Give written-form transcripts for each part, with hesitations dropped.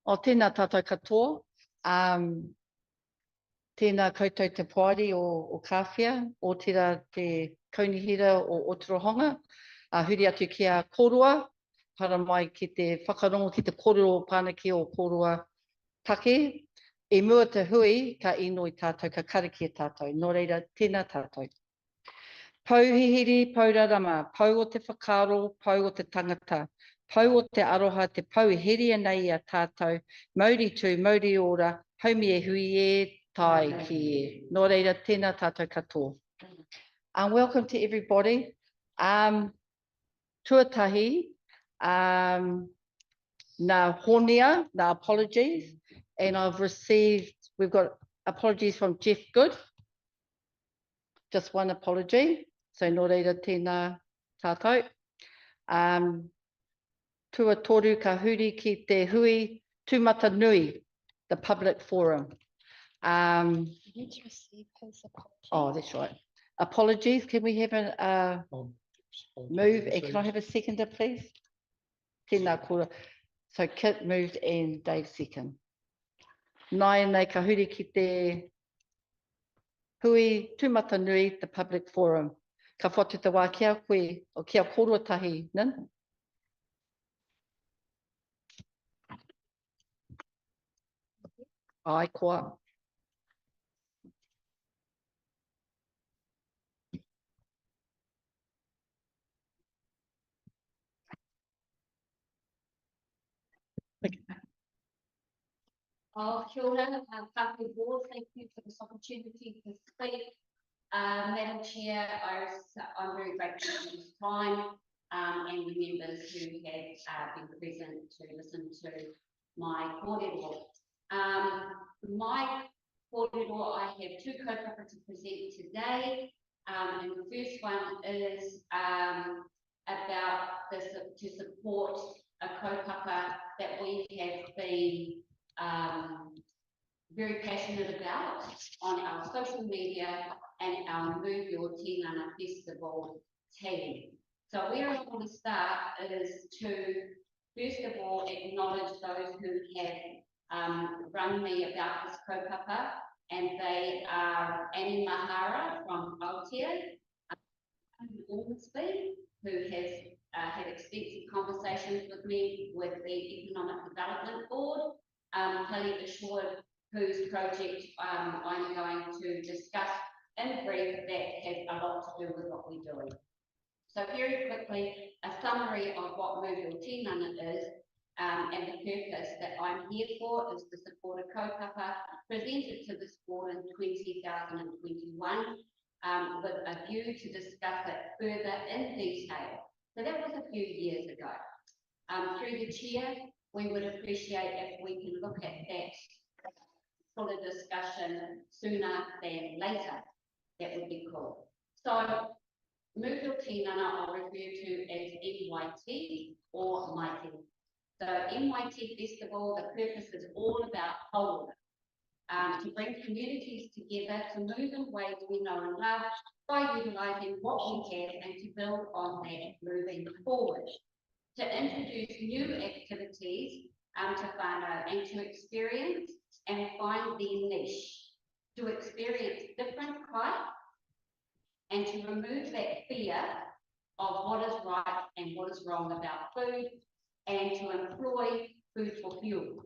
O tēnā tātou katoa, tēnā koutou te poari o Kāwhia, o tērā te kaunihira o Otorohonga, huri atu ki a Korua, para mai ki te whakarongo ki te kōrero pānaki o Korua take, e mua te hui ka ino i tātou, ka kariki e tātou, nō reira tēnā tātou. Pauhihiri, paurarama, pau o te whakaro, pau o te tangata, pau o te aroha, te pauhiri nei a tātou, mauri tū, mauri ora, haumi e hui e, tai ki e. Nō reira, tēnā tātou katoa. Welcome to everybody. Tuatahi, nā honea, nā apologies, and we've got apologies from Jeff Good, just one apology. So nō reira tēnā tātou. Tua toru ka huri ki te hui tūmata nui, the public forum. Let's receive his apology. Oh, that's right. Apologies. Can we have a move? And can I have a seconder, please? Tēnā kora. So Kit moved and Dave second. Nai nei ka huri ki te hui tūmata nui, the public forum. Ka whatu te wā kia koe, o kia kōrua tahi, nin? Ai koa. Kia ora, Kāwhia Board, thank you for this opportunity to speak. Madam Chair, I'm very grateful for this time and the members who have been present to listen to my kōrero. My kōrero, I have two kaupapa to present today, and the first one is about to support a kaupapa that we have been very passionate about on our social media and our Move Your Tinana Festival team. So where I want to start is to first of all acknowledge those who have rung me about this kaupapa, and they are Annie Mahara from Aotea, Ormsby, who has had extensive conversations with me with the Economic Development Board, Kelly Ashwood, whose project I'm going to discuss in brief that has a lot to do with what we're doing. So very quickly, a summary of what Move Your Tinana is, and the purpose that I'm here for is to support a kaupapa presented to this board in 2021 with a view to discuss it further in detail. So that was a few years ago. Through the chair, we would appreciate if we can look at that sort of discussion sooner than later. That would be cool. So Move Your Tinana I'll refer to as MYT or Mighty. So MYT Festival, the purpose is all about wholeness, to bring communities together to move in ways we know and love by utilising what we have and to build on that moving forward. To introduce new activities to whānau and to experience and find their niche, to experience different types and to remove that fear of what is right and what is wrong about food, and to employ food for fuel,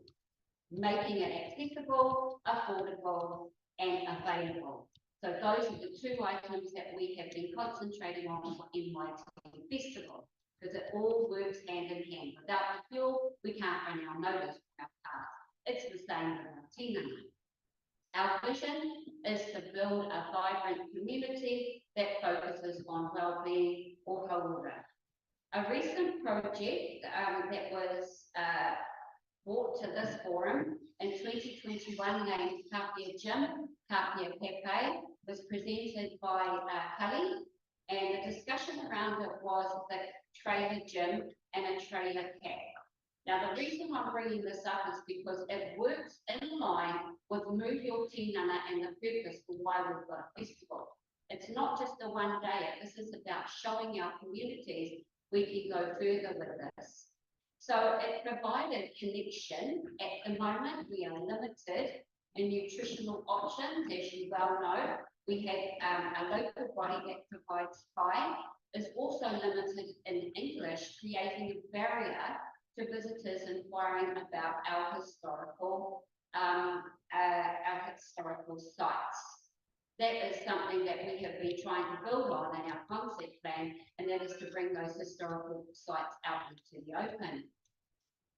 making it accessible, affordable and available. So those are the two items that we have been concentrating on for MYT Festival, because it all works hand in hand. Without the fuel, we can't run our motors for our cars. It's the same with our tinana. Our vision is to build a vibrant community that focuses on well-being or haura. A recent project that was brought to this forum in 2021 named Kāwhia Gym, Kāwhia Pepe, was presented by Kelly, and the discussion around it was the trailer gym and a trailer cap. Now, the reason I'm bringing this up is because it works in line with Move Your Tinana and the purpose for why we've got a festival. It's not just a one-dayer. This is about showing our communities we can go further with this. So it provided connection. At the moment, we are limited in nutritional options. As you well know, we have a local body that provides Thai, is also limited in English, creating a barrier to visitors inquiring about our historical sites. That is something that we have been trying to build on in our concept plan, and that is to bring those historical sites out into the open.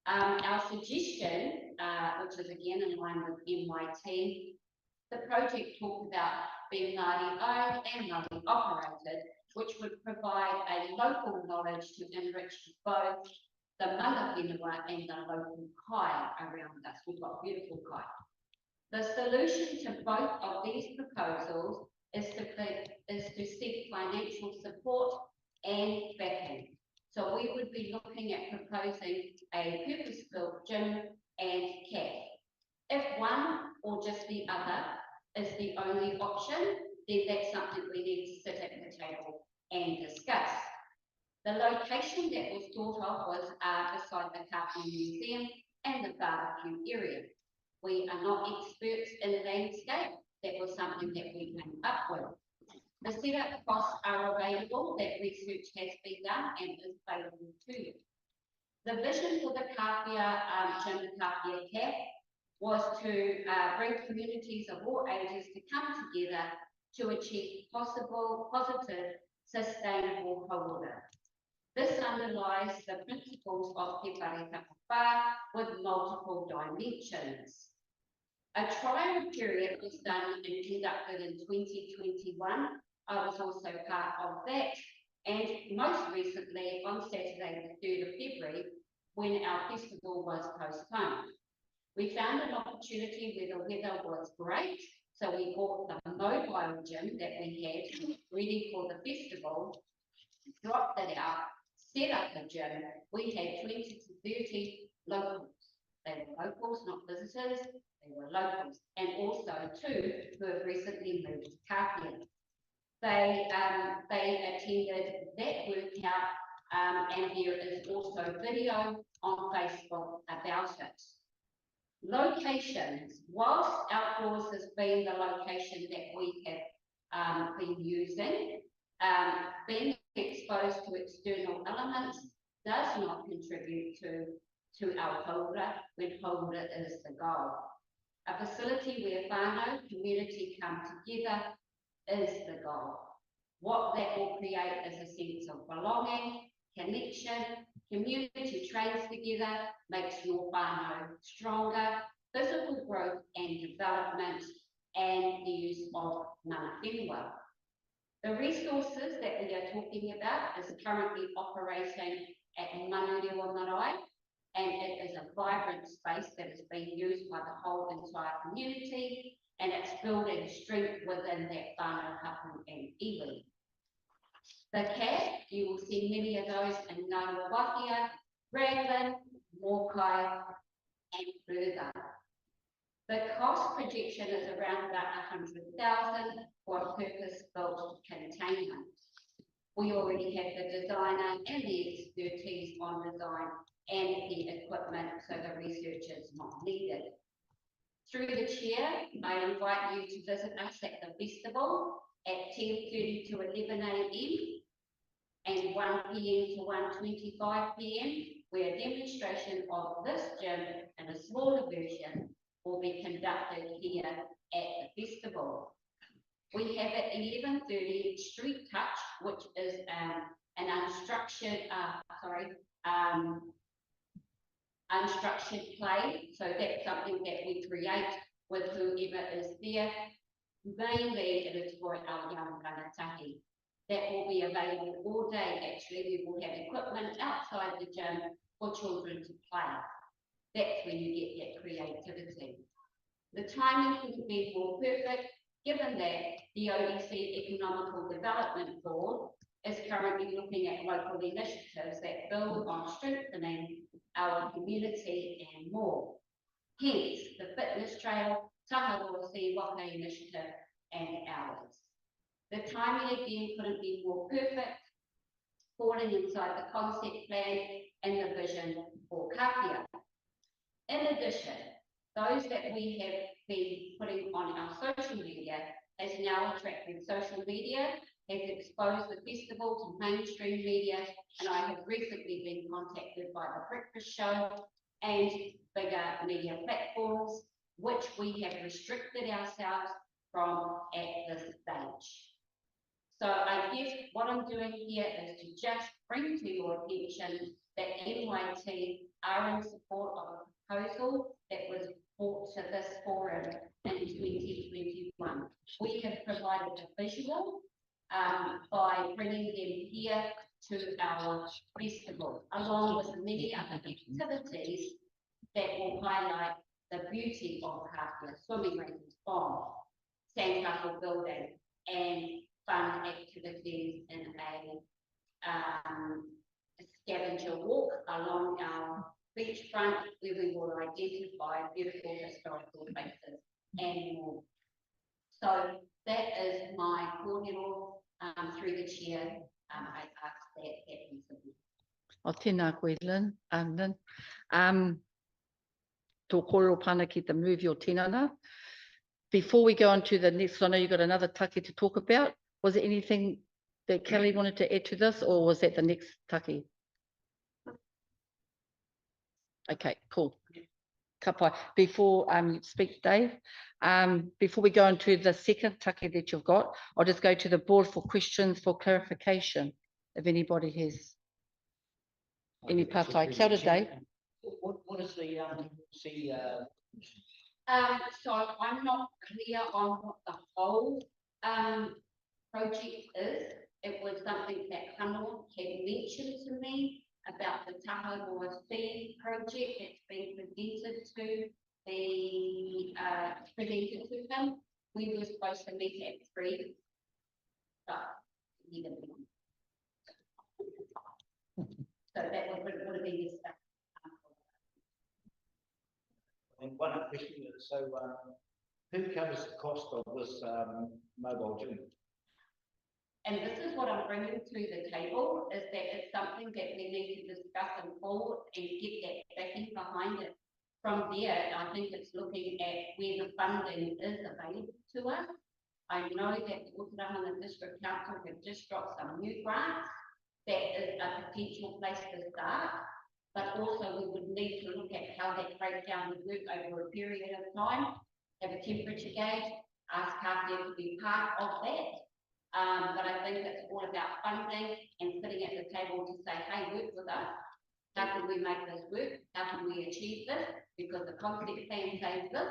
Our suggestion, which is again in line with MIT, the project talked about being Māori owned and Māori operated, which would provide a local knowledge to enrich both the mana whenua and the local kai around us. We've got beautiful kai. The solution to both of these proposals is to seek financial support and backing. So we would be looking at proposing a purpose-built gym and CAF. If one or just the other is the only option, then that's something we need to sit at the table and discuss. The location that was thought of was beside the Kāwhia Museum and the barbecue area. We are not experts in landscape. That was something that we came up with. The setup costs are available. That research has been done and is available to you. The vision for the Kāwhia gym, the Kāwhia CAF, was to bring communities of all ages to come together to achieve positive, sustainable hauora. This underlies the principles of Te Whare Tapawhā with multiple dimensions. A trial period was done and conducted in 2021. I was also part of that. And most recently, on Saturday, the 3rd of February, when our festival was postponed. We found an opportunity where the weather was great. So we bought the mobile gym that we had ready for the festival, dropped it out, set up the gym. We had 20 to 30 locals. They were locals, not visitors. They were locals, and also 2 who have recently moved to Kāwhia. They attended that workout, and there is also video on Facebook about it. Locations. Whilst outdoors has been the location that we have been using, being exposed to external elements does not contribute to our hauora when hauora is the goal. A facility where whānau community come together is the goal. What that will create is a sense of belonging, connection, community trains together, makes your whānau stronger, physical growth and development, and the use of mana whenua. The resources that we are talking about is currently operating at Manurewa Marae, and it is a vibrant space that is being used by the whole entire community, and it's building strength within that whānau hapu and iwi. The CAF, you will see many of those in Ngāwhia, Raglan, Mokai, and further. The cost projection is around about 100,000 for a purpose-built containment. We already have the designer and the expertise on design and the equipment, so the research is not needed. Through the chair, I invite you to visit us at the festival at 10:30 to 11 AM and 1 PM to 1:25 PM, where a demonstration of this gym in a smaller version will be conducted here at the festival. We have at 11:30 Street Touch, which is an unstructured play. So that's something that we create with whoever is there. Mainly it is for our young rangatahi. That will be available all day. Actually, we will have equipment outside the gym for children to play. That's when you get that creativity. The timing couldn't be more perfect, given that the ODC Economical Development Board is currently looking at local initiatives that build on strengthening our community and more. Hence, the fitness trail, Taharoa Si Waka initiative, and ours. The timing again couldn't be more perfect. falling inside the concept plan and the vision for Kāwhia. In addition, those that we have been putting on our social media has now attracted social media, has exposed the festival to mainstream media, and I have recently been contacted by the Breakfast Show and bigger media platforms, which we have restricted ourselves from at this stage. So I guess what I'm doing here is to just bring to your attention that NYT are in support of a proposal that was brought to this forum in 2021. We have provided a visual by bringing them here to our festival, along with many other activities that will highlight the beauty of Kāwhia, swimming races, bomb, sandcastle building, and fun activities in a scavenger walk along our beachfront, where we will identify beautiful historical places and more. So that is my cordial through the chair. I ask that happens. O tēnā koe, Lynn. Tō kōrero pana ki te move your tinana. Before we go on to the next, I know you've got another taki to talk about. Was there anything that Kelly wanted to add to this, or was that the next taki? Okay, cool. Ka pai. Before you speak, Dave, before we go into the second taki that you've got, I'll just go to the board for questions for clarification, if anybody has any patai. Kia ora, Dave. What is the So I'm not clear on what the whole project is. It was something that Hannah had mentioned to me about the Tahoe Sea project that's been presented to him. We were supposed to meet at 3, but he didn't. So that would have been the stuff. And one other question is, so who covers the cost of this mobile gym? And this is what I'm bringing to the table, is that it's something that we need to discuss in full and get that backing behind it. From there, I think it's looking at where the funding is available to us. I know that the Otaramana District Council have just dropped some new grants. That is a potential place to start, but also we would need to look at how that breakdown would work over a period of time, have a temperature gauge, ask Kāwhia to be part of that. But I think it's all about funding and sitting at the table to say, hey, work with us. How can we make this work? How can we achieve this? Because the concept plan says this.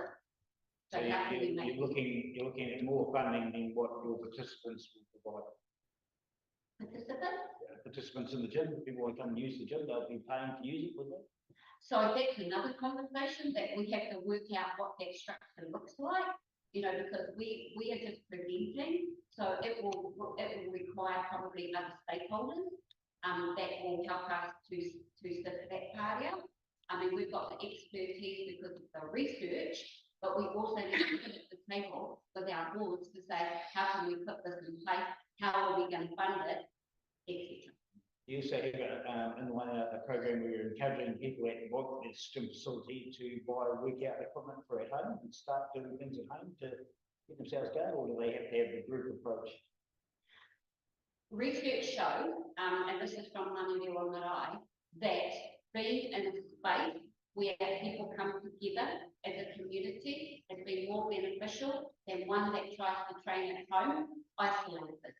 So how can we make it? You're looking at more funding than what your participants will provide. Participants in the gym, people want to come and use the gym, they'll be paying to use it, would they? So that's another conversation that we have to work out what that structure looks like, you know, because we are just presenting, so it will require probably other stakeholders that will help us to sit that part out. I mean, we've got the expertise because of the research, but we also need to sit at the table with our boards to say, how can we put this in place? How are we going to fund it, etc. You also have a program where you're encouraging people at the gym facility to buy workout equipment for at home and start doing things at home to get themselves going, or do they have to have the group approach? Research shows, and this is from Manuri Wangarai, that being in a space where people come together as a community has been more beneficial than one that tries to train at home, isolated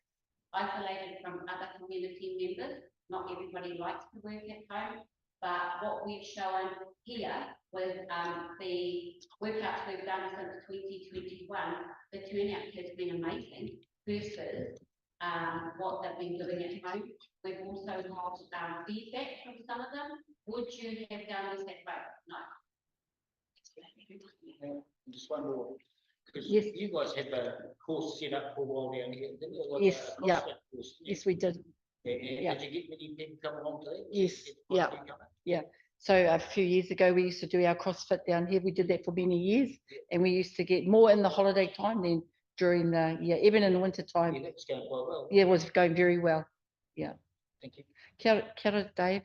from other community members. Not everybody likes to work at home, but what we've shown here with the workouts we've done since 2021, the turnout has been amazing versus what they've been doing at home. We've also got feedback from some of them. Would you have done this at home? No. Just one more. Because Yes. you guys had a course set up for a while down here, didn't you? Like Yes, a yeah. CrossFit course, Yes, we did. Yeah. Did you get many people come along to that? Yes, yeah. So a few years ago, we used to do our CrossFit down here. We did that for many years, and we used to get more in the holiday time than during the year, even in the winter time. Yeah, that's going quite well. Yeah, it was going very well. Yeah. Thank you. Kia ora, Dave.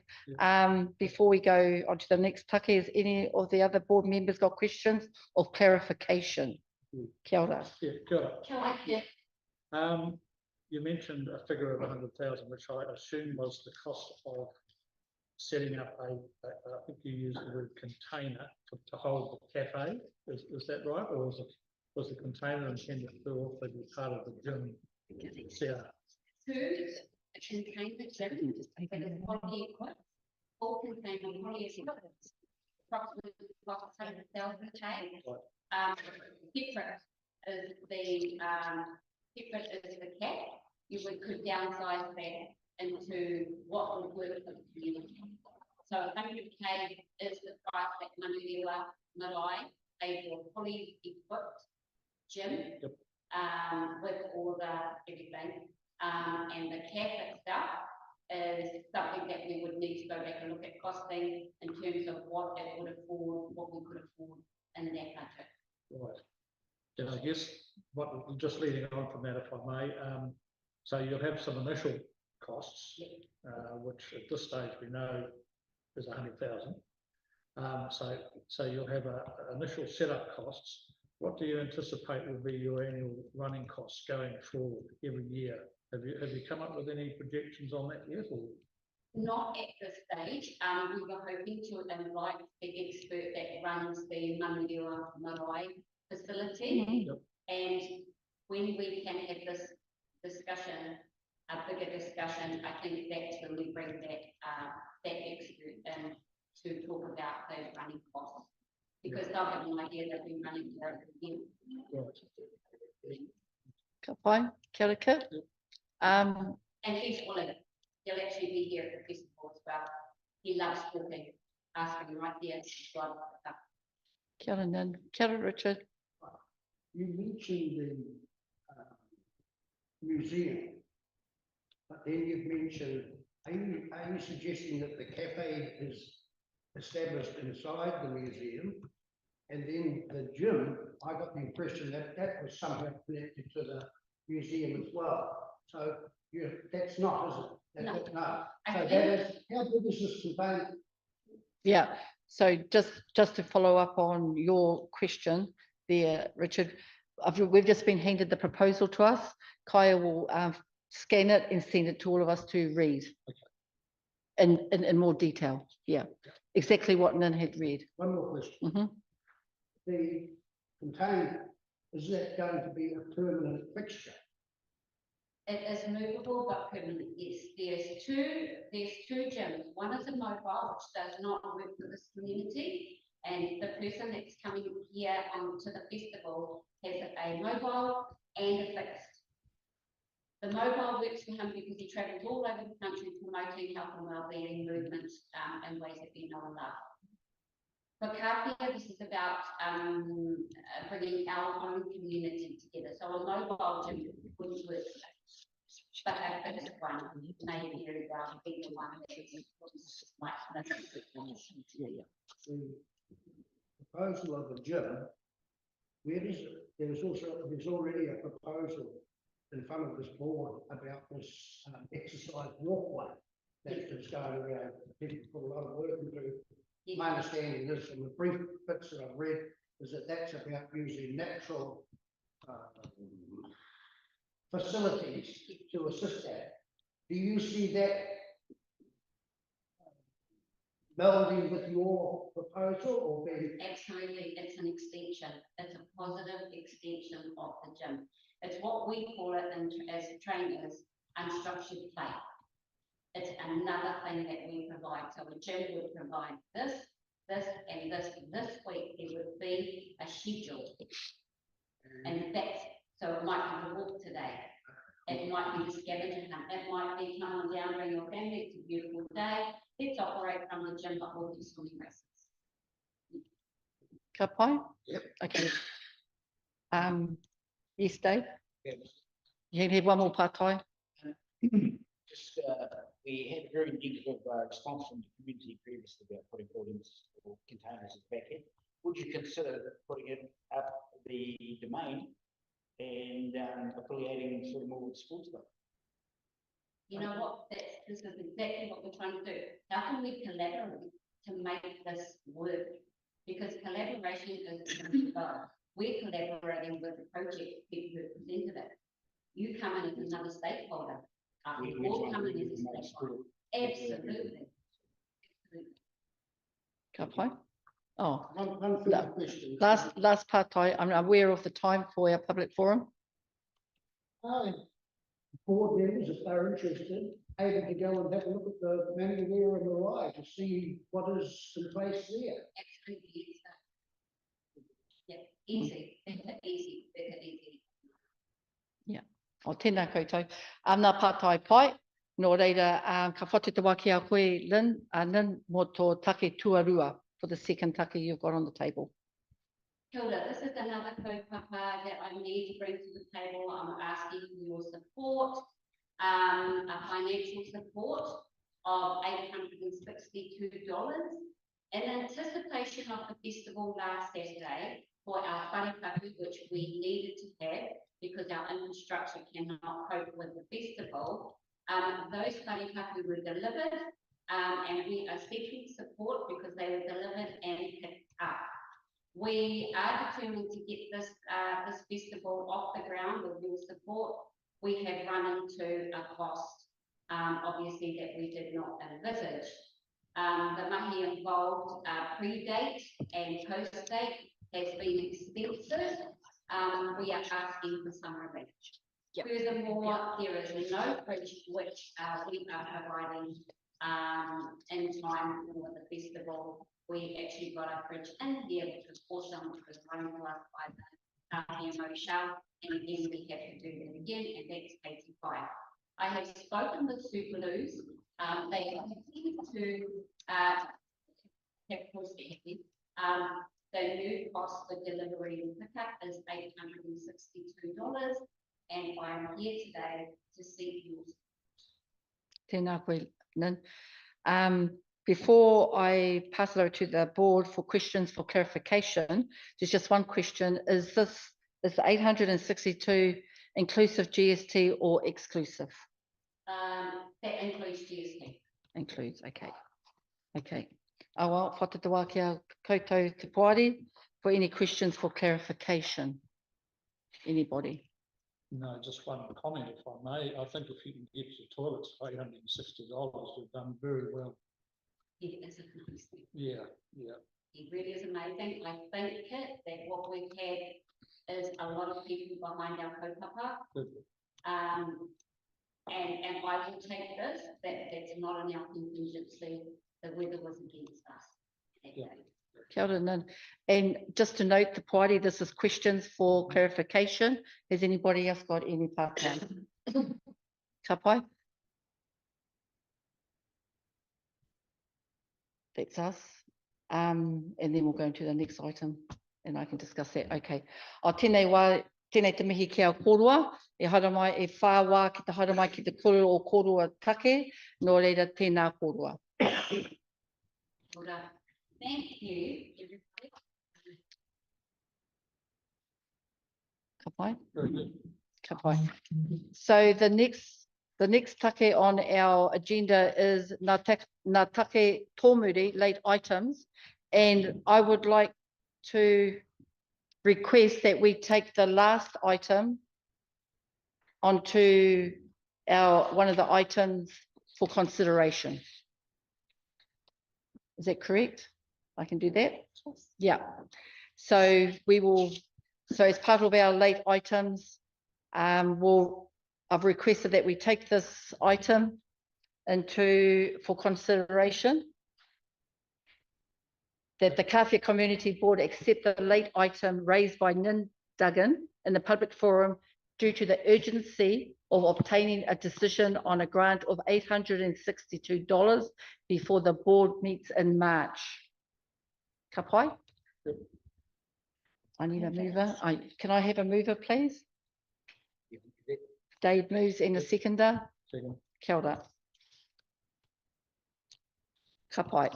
Before we go on to the next take, has any of the other board members got questions or clarification? Kia ora. Yeah, good. Kāwhia. You mentioned a figure of 100,000, which I assume was the cost of setting up I think you used the word container to hold the cafe. Is that right? Or was the container intended to also be part of the gym? Yeah. A container gym, and it's probably equipped, all container probably is equipped, approximately like 100,000 a day. Separate is the cap. You could downsize that into what would work for the community. So 100K is the price that Manurewa Marae paid for a fully equipped gym. Yep. With all the everything. And the cap itself is something that we would need to go back and look at costing in terms of what it would afford, what we could afford in that budget. Right. And I guess just leading on from that, if I may, so you'll have some initial costs, which at this stage we know is 100,000. So you'll have initial setup costs. What do you anticipate will be your annual running costs going forward every year? Have you come up with any projections on that yet? Or? Not at this stage. We were hoping to invite the expert that runs the Manurewa Marae facility. Yep. And when we can have this discussion, a bigger discussion, I think that's when we bring that expert in to talk about those running costs. Because they'll have an idea that we're running there again. Ka pai, kia ora kit. And he's willing. He'll actually be here at the festival as well. He loves talking, asking right there. Kia ora, Nan. Kia ora, Richard. You mentioned the museum, but then you've mentioned, are you suggesting that the cafe is established inside the museum? And then the gym, I got the impression that that was somehow connected to the museum as well. So that's not, is it? No. No. So I that think- is, how big is this container? Yeah, so just to follow up on your question there, Richard, we've just been handed the proposal to us. Kaya will scan it and send it to all of us to read. Okay. In more detail, yeah. Exactly what Nan had read. One more question. Mm-hmm. The container, is that going to be a permanent fixture? It is movable but permanent, yes. There's two gyms. One is a mobile, which does not work for this community. And the person that's coming here to the festival has a mobile and a fixed. The mobile works for him because he travels all over the country promoting health and wellbeing movements in ways that we know and love. For Kāwhia, this is about bringing our own community together. So a mobile gym wouldn't work. But a fixed one may be very well be the one that is like The proposal of the gym, where is it? There's already a proposal in front of this board about this exercise walkway that's going around. People put a lot of work into it. Yes. My understanding is from the brief bits that I've read is that that's about using natural facilities to assist that. Do you see that melding with your proposal or being? Absolutely, it's an extension. It's a positive extension of the gym. It's what we call it as trainers, unstructured play. It's another thing that we provide. So the gym would provide this, and this. This week there would be a schedule. And that's, so it might be the walk today. It might be the scavenger hunt. It might be come on down, bring your family. It's a beautiful day. Let's operate from the gym, but we'll do swimming races. Ka pai? Yep. Okay. Yes, Dave? Yes. You can have one more part-time. Just, we had a very negative response from the community previously about putting buildings or containers as back in. Would you consider putting it up the domain and affiliating sort of more with sports club? You know what, this is exactly what we're trying to do. How can we collaborate to make this work? Because collaboration is, we're collaborating with the project people who presented it. You come in as another stakeholder. We all come in as a stakeholder. Absolutely. Ka pai? Oh, One further question. last part, I'm aware of the time for our public forum. Board members, if they're interested, able to go and have a look at the manual there in the right to see what is in place there. Absolutely. Yeah, easy, easy, easy. O tēnā koutou. Nā pātai pai, nō reira, ka whatu te waki a koe, Lynn, Lynn, mō tō take tuarua for the second take you've got on the table. Kia ora, this is another kaupapa that I need to bring to the table. I'm asking for your support, a financial support of $862 in anticipation of the festival last Saturday for our wharepaku, which we needed to have because our infrastructure cannot cope with the festival. Those wharepaku were delivered and we are seeking support because they were delivered and picked up. We are determined to get this festival off the ground with your support. We have run into a cost, obviously, that we did not envisage. The mahi involved pre-date and post-date has been expensive. We are asking for some relief. Yep. Furthermore, there is no bridge which we are providing in time for the festival. We actually got a bridge in here, which was awesome, which was run to us by the Kāwhia Shell, and again we have to do that again, and that's 85. I have spoken with Superloos. They continue to have processing. The new cost for delivery and pickup is $862, and I'm here today to seek yours. Tēnā koe, Lynn. Before I pass it over to the board for questions for clarification, there's just one question. Is the 862 inclusive GST or exclusive? That includes GST. Includes, okay. Okay. Awa, whata te wā kia koutou te poari for any questions for clarification. Anybody? No, just one comment, if I may. I think if you can get your toilets for $860, you've done very well. It is amazing. Yeah. It really is amazing. I think that what we've had is a lot of people behind our kaupapa. Good. And I will take this, that's not in our contingency. The weather was against us. Yeah. Kia ora, Lynn. And just to note, the party, this is questions for clarification. Has anybody else got any part-time? Ka pai? That's us. And then we'll go into the next item and I can discuss that. Okay. O tēnei wā, tēnei te mihi kia korua, e hara mai, e whāwā ki te hara mai ki te koro o korua take, nō reira tēnā korua. Thank you, everybody. Ka pai? Very good. Ka pai. So the next take on our agenda is ngā take tōmuri, late items, and I would like to request that we take the last item onto one of the items for consideration. Is that correct? I can do that? Yeah. So we will, so as part of our late items, I've requested that we take this item for consideration, that the Kāwhia Community Board accept the late item raised by Nin Duggan in the public forum due to the urgency of obtaining a decision on a grant of $862 before the board meets in March. Ka pai? I need a mover. Can I have a mover, please? Dave moves and a seconder. Second. Kia ora. Ka pai.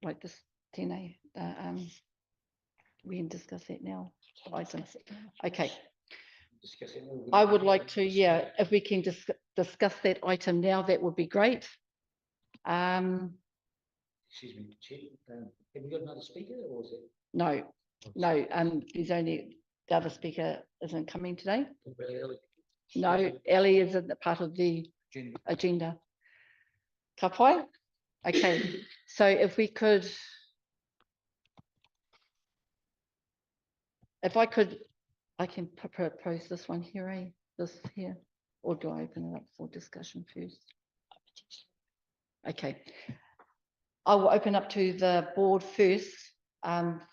Like this, tēnei. We can discuss that now. Can Item. discuss it now. Okay, Discuss it. I would like to, yeah, if we can discuss that item now, that would be great. Excuse me, Chair, have we got another speaker or is it? No, there's only, the other speaker isn't coming today. No, Ellie isn't a part of the agenda. Kāwhia? Okay, so if we could. If I could, I can propose this one here, this here, or do I open it up for discussion first? Okay. I will open up to the board first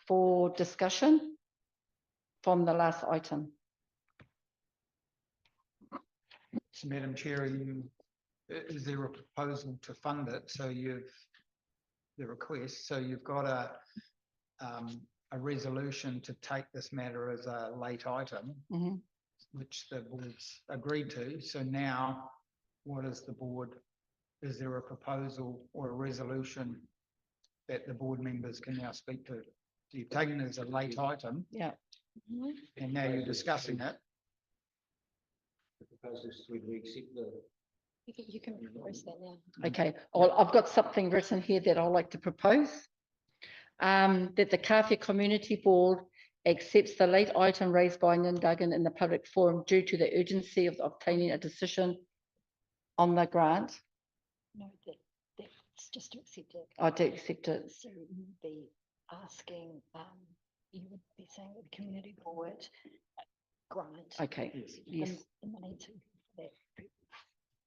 for discussion from the last item. So, Madam Chair, is there a proposal to fund it? So the request, so you've got a resolution to take this matter as a late item, Mhm. which the board's agreed to. So now, what is the board? Is there a proposal or a resolution that the board members can now speak to? So you've taken it as a late item. Yeah. And now you're discussing it. The proposal is to accept the. You can propose that now. Okay, well, I've got something written here that I'd like to propose. That the Kāwhia Community Board accepts the late item raised by Nindagan in the public forum due to the urgency of obtaining a decision on the grant. No, that's just to accept it. I do accept it. So you would be asking, you would be saying that the community board grant. Okay, yes. The money to that.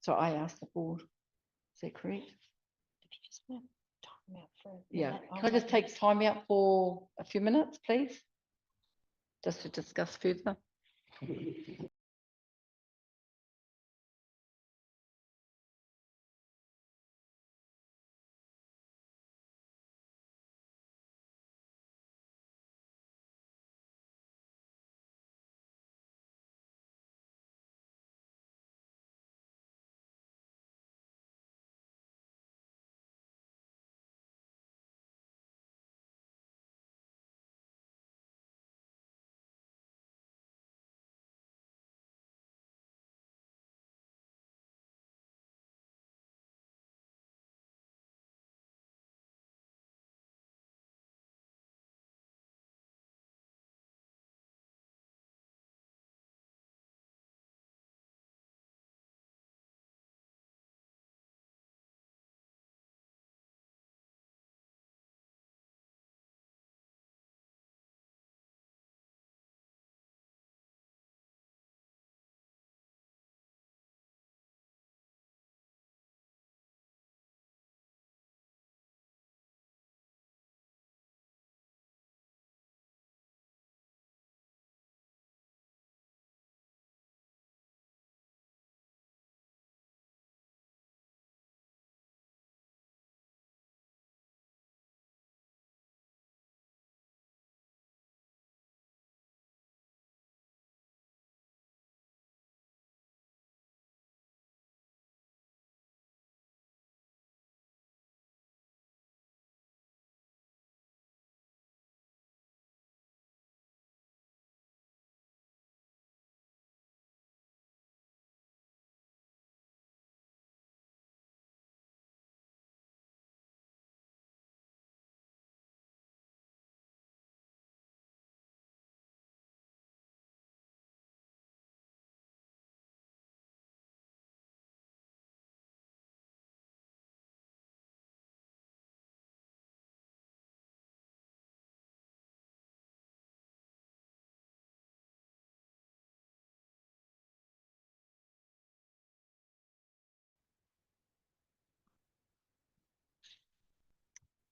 So I asked the board, is that correct? If you just want to time out for. a Yeah, minute, can I just take time out for a few minutes, please? Just to discuss further.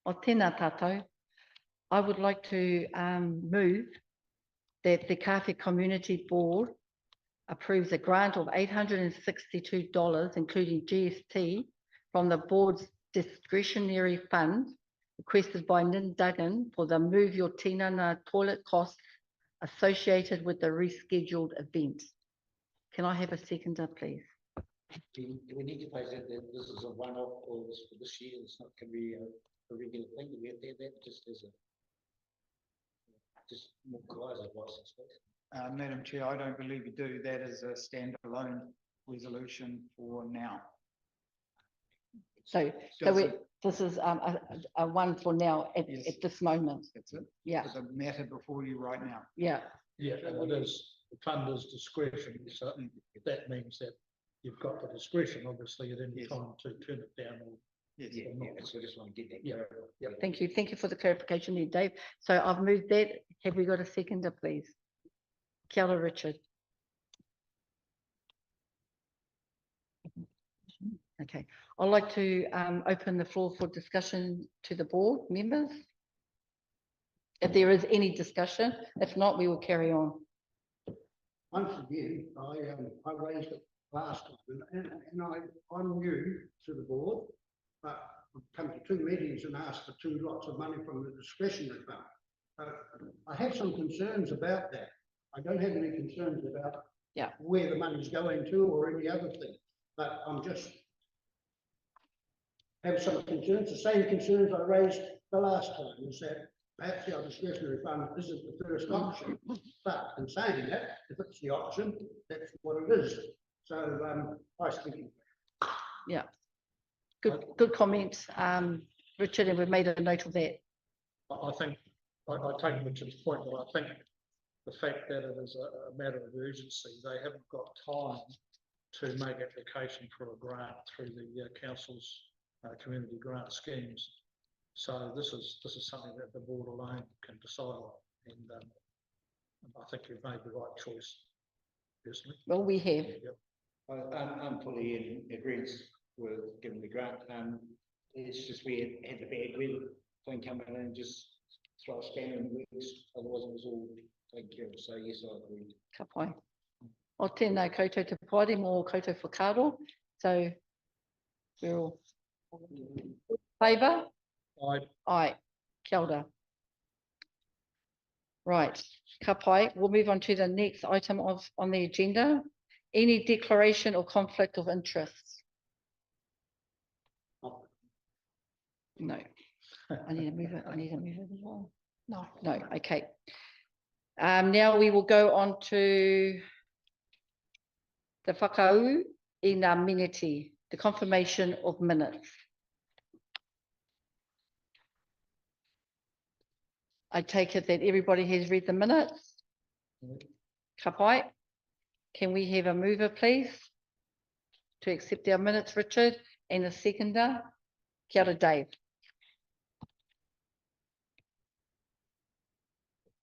O tēnā tātou, I would like to move that the Kāwhia Community Board approves a grant of $862, including GST, from the board's discretionary fund requested by Nindagan for the Move Your Tinana toilet costs associated with the rescheduled event. Can I have a seconder, please? Do we need to place that this is a one-off or this for this year? It's not going to be a regular thing. Do we have to have that just as a? Just more Kaiser license, please. Madam Chair, I don't believe you do. That is a standalone resolution for now. So Does we, it- this is a one for now Yes. at this moment. That's it. Yeah, For the matter before you right now. yeah, Yeah, and it is the funder's discretion, so that means that you've got the discretion, obviously, at any Yes. time to turn it down or. Yes. Yeah, so I just want to get that. Yeah. clarified. thank you for the clarification there, Dave. So I've moved that. Have we got a seconder, please? Kia ora, Richard. Okay, I'd like to open the floor for discussion to the board members. If there is any discussion, if not, we will carry on. Once again, I raised it last time, and I'm new to the board, but I've come to 2 meetings and asked for 2 lots of money from the discretionary fund. I have some concerns about that. I don't have any concerns about where the money's going to or any other thing, but I'm just have some concerns, the same concerns I raised the last time, is that perhaps our discretionary fund isn't the first option. But in saying that, if it's the option, that's what it is. So I speak. Yeah. Good comment, Richard, and we've made a note of that. I think, I take Richard's point, but I think the fact that it is a matter of urgency, they haven't got time to make application for a grant through the council's community grant schemes. So this is something that the board alone can decide on, and I think you've made the right choice, personally. Well, we have. Yep. I'm fully in agreement with giving the grant. It's just we had the bad weather thing come in and just throw a spanner in the works. Otherwise, it was all taken care of. So yes, I agree. Ka pai. O tēnā koutou te pāre mō koutou whakaro. So we're all favour? Aye. Kia ora. Right, ka pai. We'll move on to the next item on the agenda. Any declaration or conflict of interest? No. I need to move it. I need to move it as well. No. No, okay. Now we will go on to the whakau I ngā miniti, the confirmation of minutes. I take it that everybody has read the minutes. Ka pai. Can we have a mover, please? To accept our minutes, Richard, and a seconder? Kia ora, Dave.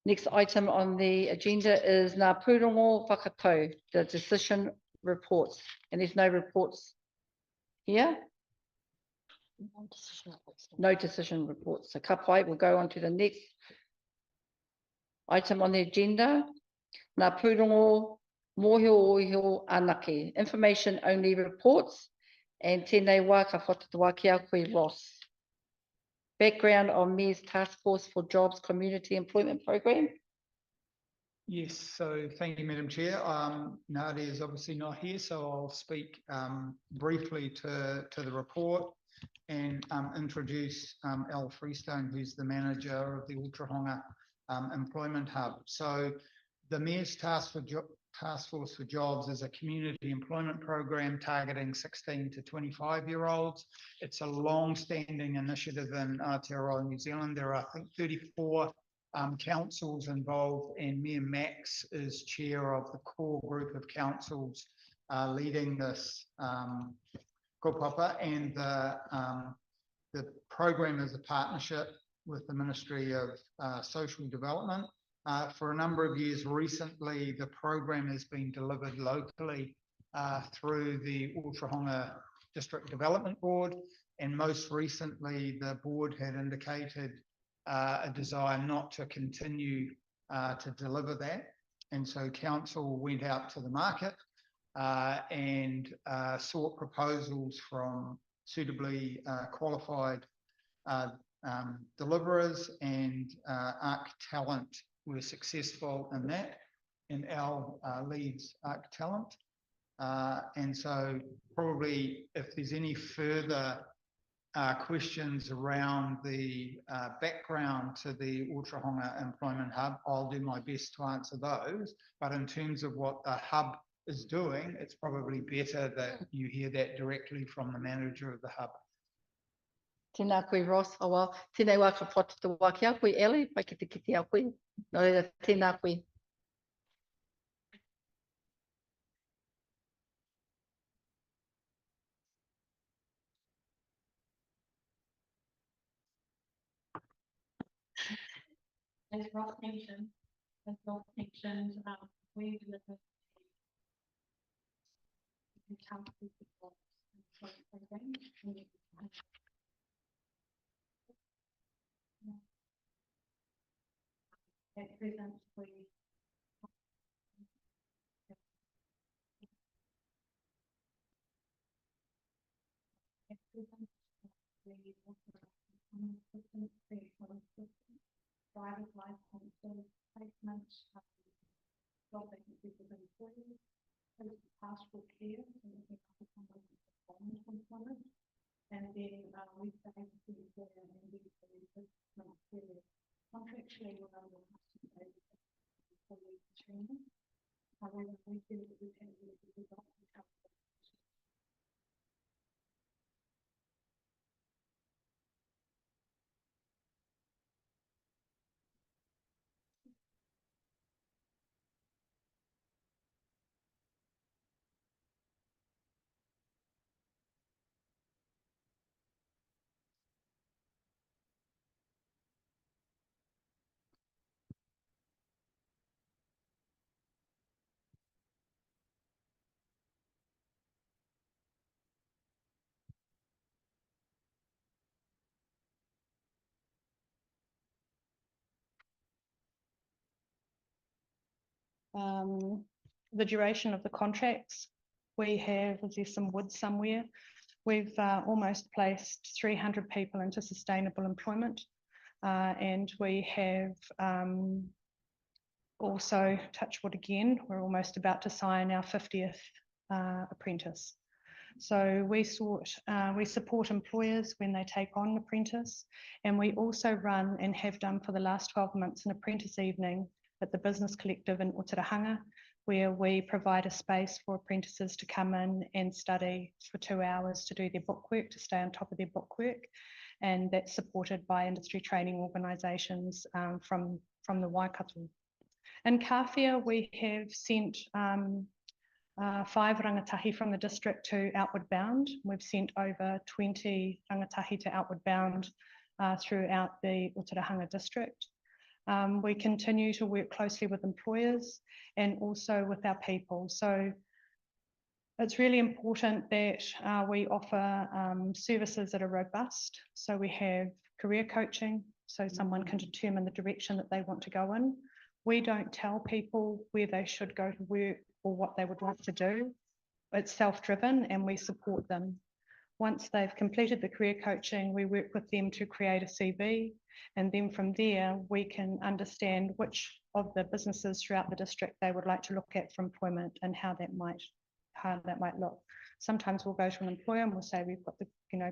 Next item on the agenda is ngā pūrongo whakatau, the decision reports, and there's no reports here. No decision reports. So ka pai, we'll go on to the next item on the agenda. Ngā pūrongo mōhio anake, information only reports, and tēnei wā ka whatatua ki a koe Ross. Background on Mayor's Task Force for Jobs Community Employment Program. Yes, so thank you, Madam Chair. Nadia is obviously not here, so I'll speak briefly to the report and introduce Elle Freestone, who's the manager of the Ultrahonga Employment Hub. So the Mayor's Task Force for Jobs is a community employment program targeting 16 to 25-year-olds. It's a long-standing initiative in Aotearoa, New Zealand. There are, I think, 34 councils involved, and Mayor Max is chair of the core group of councils leading this kaupapa, and the program is a partnership with the Ministry of Social Development. For a number of years recently, the program has been delivered locally through the Ultrahonga District Development Board, and most recently the board had indicated a desire not to continue to deliver that, and so council went out to the market and sought proposals from suitably qualified deliverers, and ARC Talent were successful in that, and Elle leads ARC Talent. And so probably if there's any further questions around the background to the Otorohanga Employment Hub, I'll do my best to answer those. But in terms of what the hub is doing, it's probably better that you hear that directly from the manager of the hub. Tēnā koe Ross, awa, tēnei wā ka pota te wā ki a koe Ellie, pai ki te kiti a koe. Nō reira, tēnā koe. As Ross mentioned, we deliver the council support program. At present, we driver's license, placement, job vacancies of employees, pastoral care, and then we say to the employer and we contractually we're under employee training. However, we feel that we can really result in the duration of the contracts. We have, is there some wood somewhere? We've almost placed 300 people into sustainable employment. And we have also, touch wood again, we're almost about to sign our 50th apprentice. So we support employers when they take on an apprentice, and we also run and have done for the last 12 months an apprentice evening at the Business Collective in Otorohanga, where we provide a space for apprentices to come in and study for 2 hours to do their bookwork, to stay on top of their bookwork. And that's supported by industry training organisations from the Waikato. In Kāwhia, we have sent 5 rangatahi from the district to Outward Bound. We've sent over 20 rangatahi to Outward Bound throughout the Otorohanga district. We continue to work closely with employers and also with our people. So it's really important that we offer services that are robust. So we have career coaching, so someone can determine the direction that they want to go in. We don't tell people where they should go to work or what they would like to do. It's self-driven and we support them. Once they've completed the career coaching, we work with them to create a CV, and then from there we can understand which of the businesses throughout the district they would like to look at for employment and how that might look. Sometimes we'll go to an employer and we'll say we've got the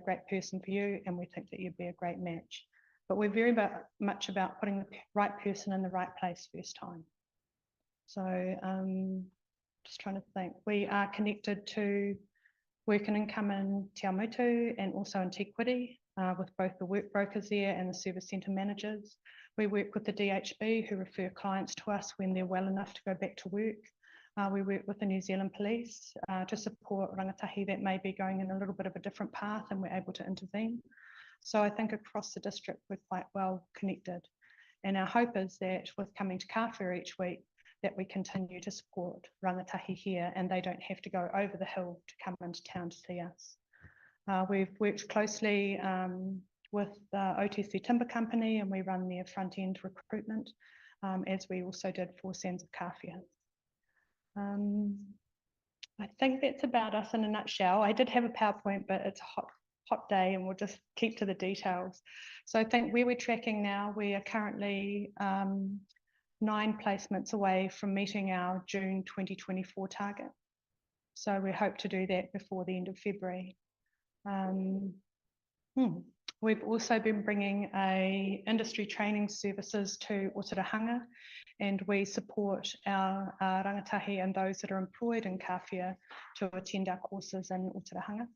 great person for you and we think that you'd be a great match. But we're very much about putting the right person in the right place first time. So just trying to think, we are connected to Work and Income in Te Awamutu and also in Te Kuiti, with both the work brokers there and the service centre managers. We work with the DHB who refer clients to us when they're well enough to go back to work. We work with the New Zealand Police to support rangatahi that may be going in a little bit of a different path, and we're able to intervene. So I think across the district we're quite well connected. And our hope is that with coming to Kāwhia each week, that we continue to support rangatahi here and they don't have to go over the hill to come into town to see us. We've worked closely with the OTC Timber Company and we run their front-end recruitment, as we also did for Sands of Kāwhia. I think that's about us in a nutshell. I did have a PowerPoint, but it's a hot day and we'll just keep to the details. So I think where we're tracking now, we are currently 9 placements away from meeting our June 2024 target. So we hope to do that before the end of February. We've also been bringing a industry training services to Otorohanga, and we support our rangatahi and those that are employed in Kāwhia to attend our courses in Otorohanga.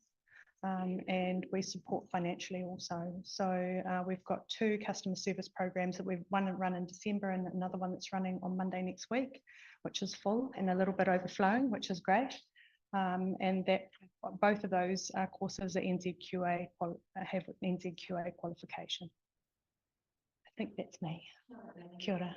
And we support financially also. So we've got 2 customer service programs that we've one run in December and another one that's running on Monday next week, which is full and a little bit overflowing, which is great. And that both of those courses are NZQA, have NZQA qualification. I think that's me. Kia ora.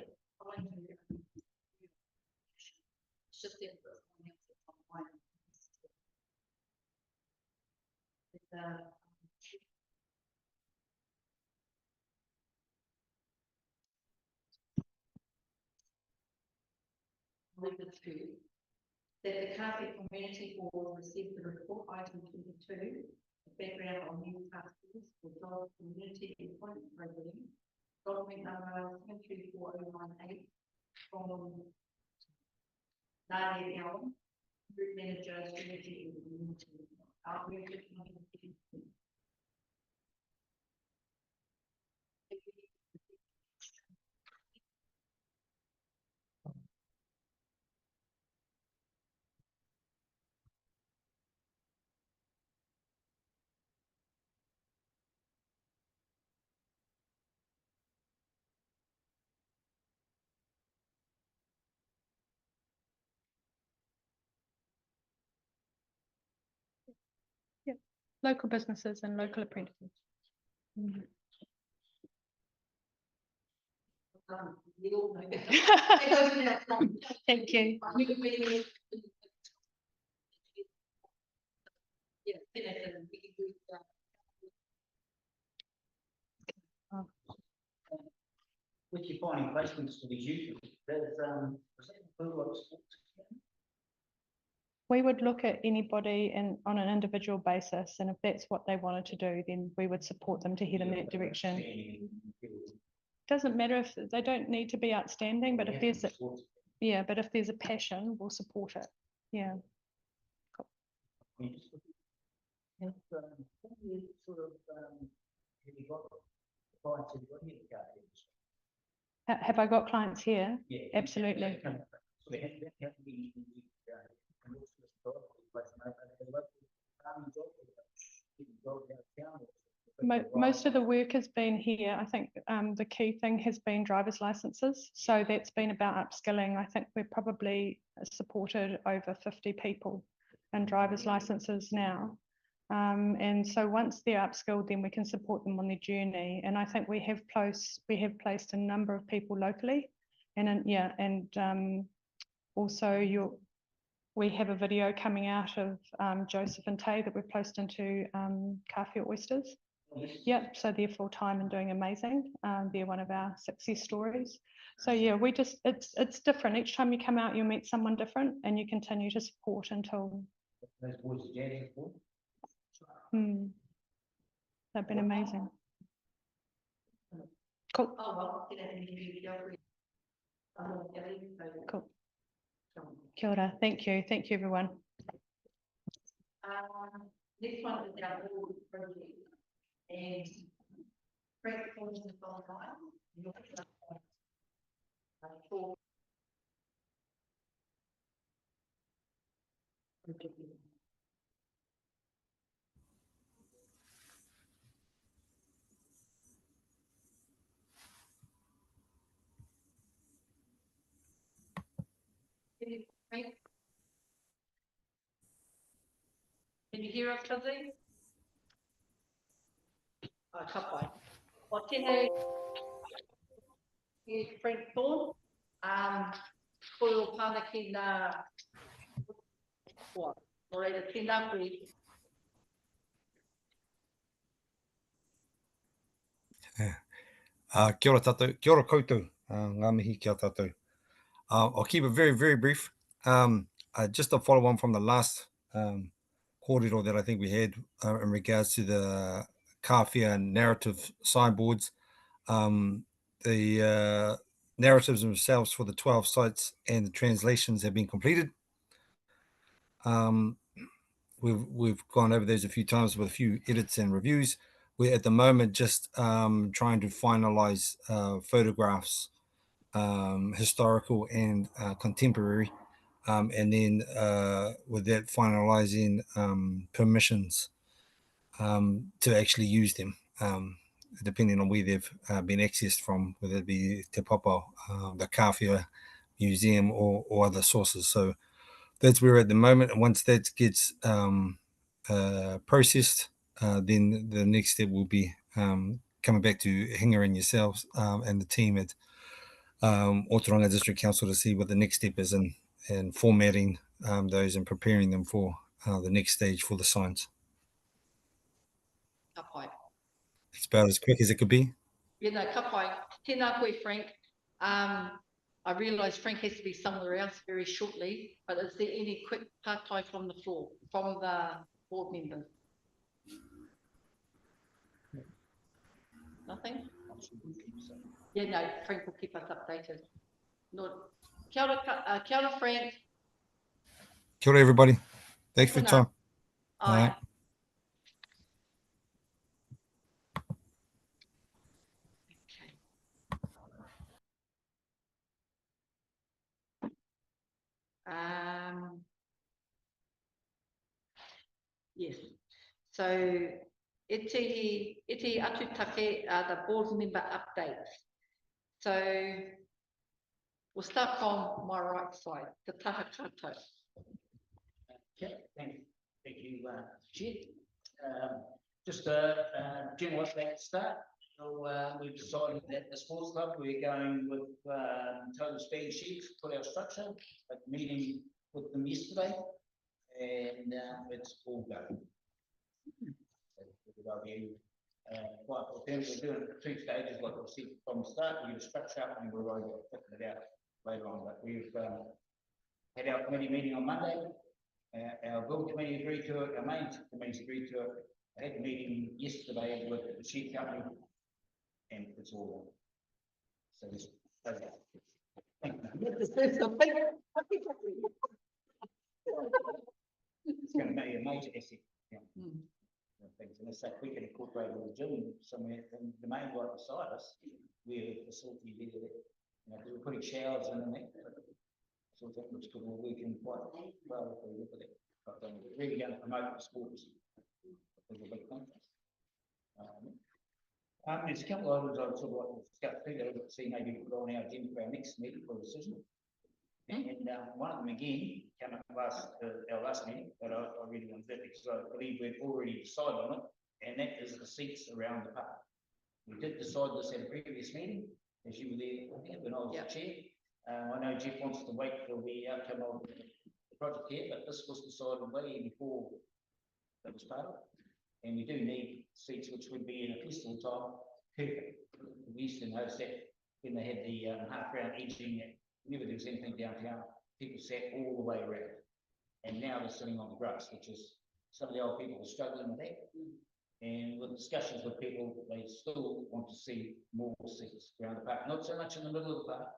That the Kāwhia Community Board received the report item 22, the background on new customers for Dog Community Employment Program, document number 734018 from Nadia Allen, Group Manager, Strategy and Community. Local businesses and local apprentices. Thank you. With your finding placements for these youth, there's, was that include like sports? We would look at anybody on an individual basis, and if that's what they wanted to do, then we would support them to head in that direction. Doesn't matter if they don't need to be outstanding, but if there's a, but if there's a passion, we'll support it. Yeah. Have you sort of, have you got clients who've got here? Have I got clients here? Yeah. Absolutely. So they have to be Most of the work has been here. I think the key thing has been driver's licenses. So that's been about upskilling. I think we've probably supported over 50 people in driver's licenses now. And so once they're upskilled, then we can support them on their journey. And I think we have placed a number of people locally. And also we have a video coming out of Joseph and Tay that we've posted into Kāwhia Oysters. Yep, so they're full time and doing amazing. They're one of our success stories. So yeah, it's different. Each time you come out, you'll meet someone different, and you continue to support until. Those boys are dancing for. They've been amazing. Cool. Cool. Kia ora. Thank you. Thank you, everyone. This one is our board project, and Frank calls the online. Can you hear us, Lizzie? Kāpai. O tēnei e Frank Thorne, koe o pāna ki nā o reira tēnā koe. Kia ora tātou, kia ora koutou, ngā mihi kia tātou. I'll keep it very, very brief. Just to follow on from the last kōrero that I think we had in regards to the Kāwhia narrative signboards. The narratives themselves for the 12 sites and the translations have been completed. We've gone over those a few times with a few edits and reviews. we're at the moment just trying to finalize photographs, historical and contemporary, and then with that finalizing permissions to actually use them, depending on where they've been accessed from, whether it be Te Papa, the Kāwhia Museum, or other sources. So that's where we're at the moment. And once that gets processed, then the next step will be coming back to Hinga and yourselves and the team at Oturanga District Council to see what the next step is in formatting those and preparing them for the next stage for the signs. Ka pai. It's about as quick as it could be. Yeah, no, ka pai. Tēnā koe, Frank. I realise Frank has to be somewhere else very shortly, but is there any quick pārtai from the floor, from the board members? Nothing? Yeah, no, Frank will keep us updated. No. Kia ora, Frank. Kia ora, everybody. Thanks for your time. Aye. Yes. So, iti atu take the board member updates. So, we'll start from my right side, the taha kato. Okay, thank you, Chair. Just a general update to start. So we've decided that the sports club, we're going with total speed sheets for our structure, like meeting with them yesterday, and it's all going. So we're doing 2 stages, like we said from the start. We get a structure up and we're going to put it out later on. But we've had our committee meeting on Monday. Our build committee agreed to it, our main committee agreed to it. I had a meeting yesterday with the sheet company, and it's all done. So this, it's going to be a major asset. Yeah. Things, and it's like we can incorporate with the gym somewhere in the main right beside us. We have a facility there that, you know, we're putting showers in and that. So that looks good. Well, we can quite well look at it. But we're really going to promote the sports. There's a big thing. There's a couple of items I'd sort of like to discuss too that I'd see maybe put on our agenda for our next meeting for a decision. And one of them again came up our last meeting, but I really wanted that because I believe we've already decided on it, and that is the seats around the park. We did decide this at a previous meeting, as you were there when I was the chair. I know Jeff wants to wait for the outcome of the project here, but this was decided way before that was part of it. And we do need seats which would be in a festival time perfect. We used to notice that when they had the half round edging, whenever there was anything downtown, people sat all the way around. And now they're sitting on the grass, which is some of the old people are struggling with that. And with discussions with people, they still want to see more seats around the park, not so much in the middle of the park,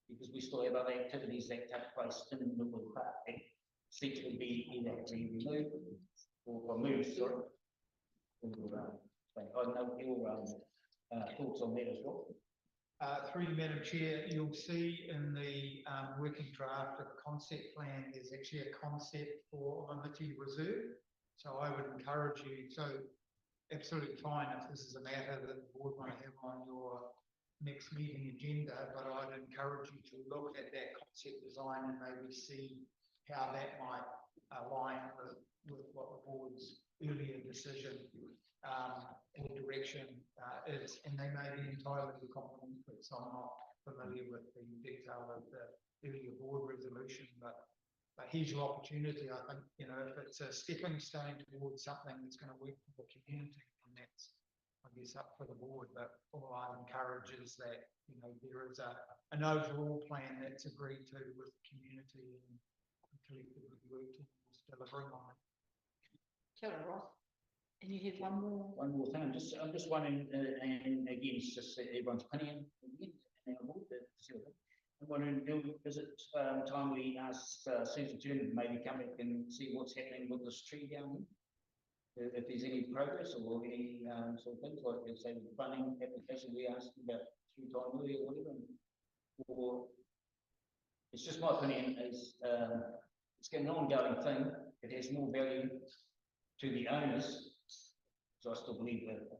because we still have other activities that take place in the middle of the park. And seats would be either removed or moved, sorry. I don't know your thoughts on that as well. Through you, Madam Chair, you'll see in the working draft of the concept plan, there's actually a concept for Amity Reserve. So I would encourage you, so absolutely fine if this is a matter that the board want to have on your next meeting agenda, but I'd encourage you to look at that concept design and maybe see how that might align with what the board's earlier decision or direction is, and they may be entirely complementary. So I'm not familiar with the detail of the earlier board resolution, but here's your opportunity. I think, you know, if it's a stepping stone towards something that's going to work for the community, and that's, I guess, up for the board. But all I encourage is that, you know, there is an overall plan that's agreed to with the community and collectively work towards delivering on it. Kia ora, Ross. And you had one more? One more thing. I'm just wondering, and again, it's just everyone's opinion. I'm wondering, is it time we ask Susan Turner to maybe come back and see what's happening with this tree down here? if there's any progress or any, sort of things like, let's say, the funding application we asked about 3 times earlier or whatever, or it's just my opinion is, it's an ongoing thing. It has more value to the owners. So I still believe that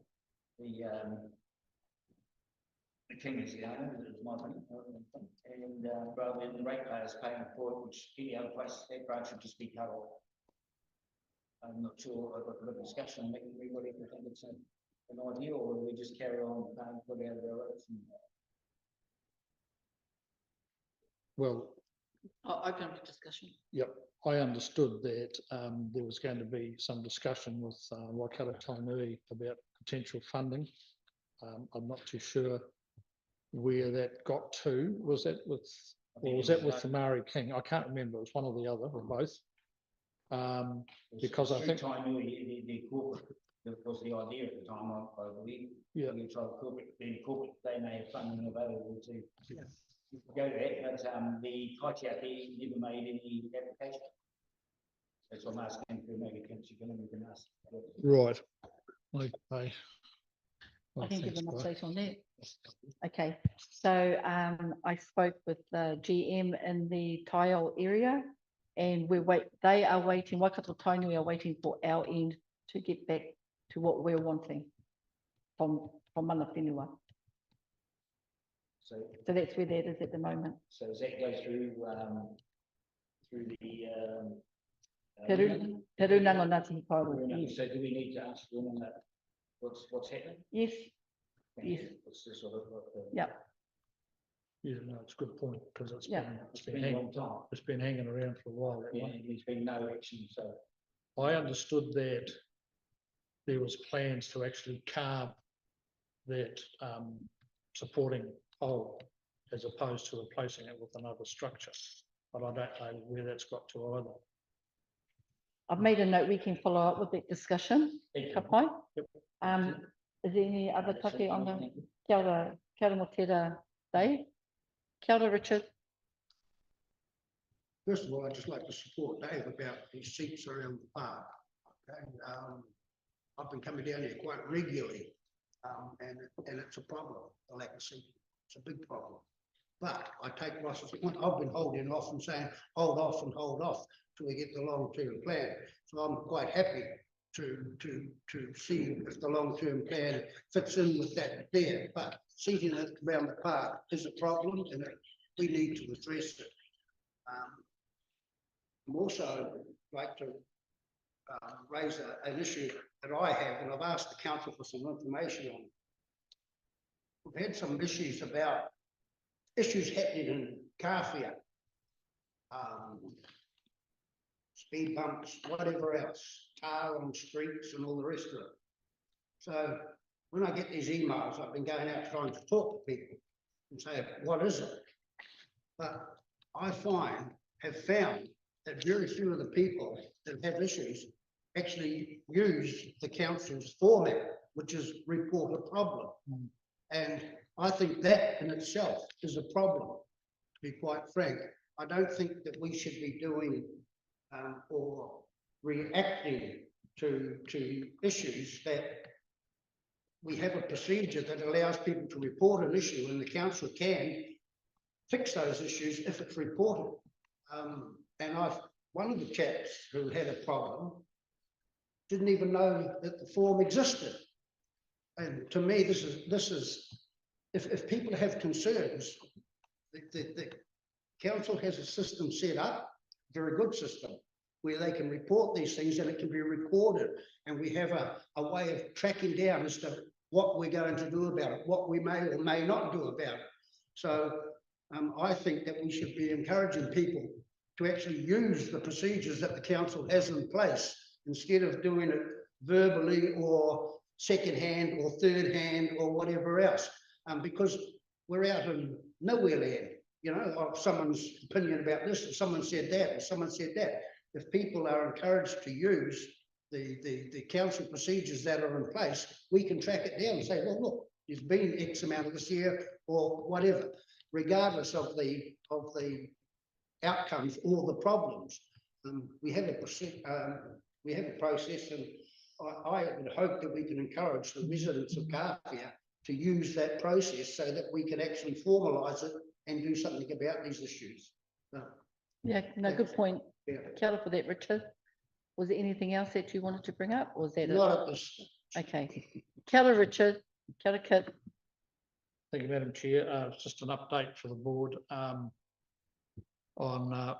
the king is the owner, is my opinion. And rather than the ratepayers paying for it, which any other place, that branch should just be cut off. I'm not sure, I've got a bit of discussion, making everybody think it's an idea, or we just carry on paying for it out of our rates. Well, I'll open up a discussion. yep, I understood that there was going to be some discussion with Waikato Tainui about potential funding. I'm not too sure where that got to. Was that with, or was that with the Maori King? I can't remember. It was one or the other, or both. Because I think the corporate, that was the idea at the time, I believe. Yeah. The corporate, they may have funding available to go to that, but the Kāwhia never made any application. That's what I'm asking for, maybe you can ask. right. I can give an update on that. Okay, so I spoke with the GM in the Taiao area, and they are waiting, Waikato Tainui are waiting for our end to get back to what we're wanting from mana whenua. So that's where that is at the moment. So does that go through the Te Runanga Ngāti Hikaru, yes. So do we need to ask them that what's happening? Yes, yes. What's the sort of Yeah. Yeah, no, it's a good point, because it's Yeah. been a long time. it's been hanging around for a while. That Yeah, one. there's been no action, so. I understood that there was plans to actually carve that supporting pole as opposed to replacing it with another structure. But I don't know where that's got to either. I've made a note, we can follow up with that discussion. Ka pai? Yep. Is there any other take on the kia ora mo tērā, Dave? Kia ora, Richard. First of all, I'd just like to support Dave about these seats around the park. Okay, I've been coming down here quite regularly, and it's a problem, the lack of seating. It's a big problem. But I take Ross's point. I've been holding off and saying hold off and hold off till we get the long-term plan. So I'm quite happy to see if the long-term plan fits in with that there. But seating it around the park is a problem, and we need to address it. I'm also like to raise an issue that I have, and I've asked the council for some information on. We've had some issues happening in Kāwhia, speed bumps, whatever else, tar on streets and all the rest of it. So when I get these emails, I've been going out trying to talk to people and say, what is it? But I have found that very few of the people that have issues actually use the council's format, which is report a problem. And I think that in itself is a problem, to be quite frank. I don't think that we should be doing or reacting to issues that we have a procedure that allows people to report an issue, and the council can fix those issues if it's reported. And one of the chaps who had a problem didn't even know that the form existed. And to me, this is if people have concerns, the council has a system set up, very good system, where they can report these things and it can be recorded, and we have a way of tracking down as to what we're going to do about it, what we may or may not do about it. So I think that we should be encouraging people to actually use the procedures that the council has in place, instead of doing it verbally or second hand or third hand or whatever else, because we're out in nowhere land, you know, of someone's opinion about this, or someone said that, or someone said that. If people are encouraged to use the council procedures that are in place, we can track it down and say, well, look, there's been X amount of this year or whatever, regardless of the outcomes or the problems. We have a process, and I would hope that we can encourage the residents of Kāwhia to use that process so that we can actually formalise it and do something about these issues. Yeah, no, good point. Yeah. Kia ora for that, Richard. Was there anything else that you wanted to bring up, or was that it? Not at this. Okay. Kia ora, Richard. Kia ora, Kit. Thank you, Madam Chair. It's just an update for the board on a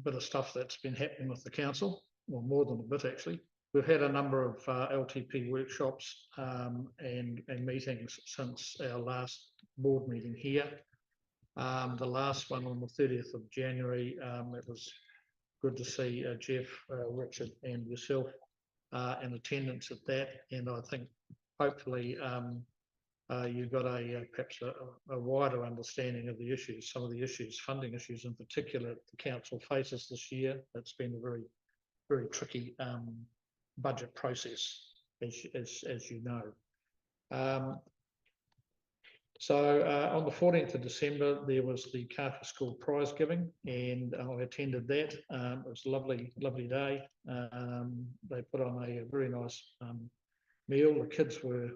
bit of stuff that's been happening with the council, well, more than a bit actually. We've had a number of LTP workshops and meetings since our last board meeting here. The last one on the 30th of January, it was good to see Jeff, Richard and yourself in attendance at that. And I think hopefully you got perhaps a wider understanding of the issues, some of the issues, funding issues in particular the council faces this year. It's been a very, very tricky budget process, as you know. So on the 14th of December, there was the Kāwhia School prize giving, and I attended that. It was a lovely, lovely day. They put on a very nice meal. The kids were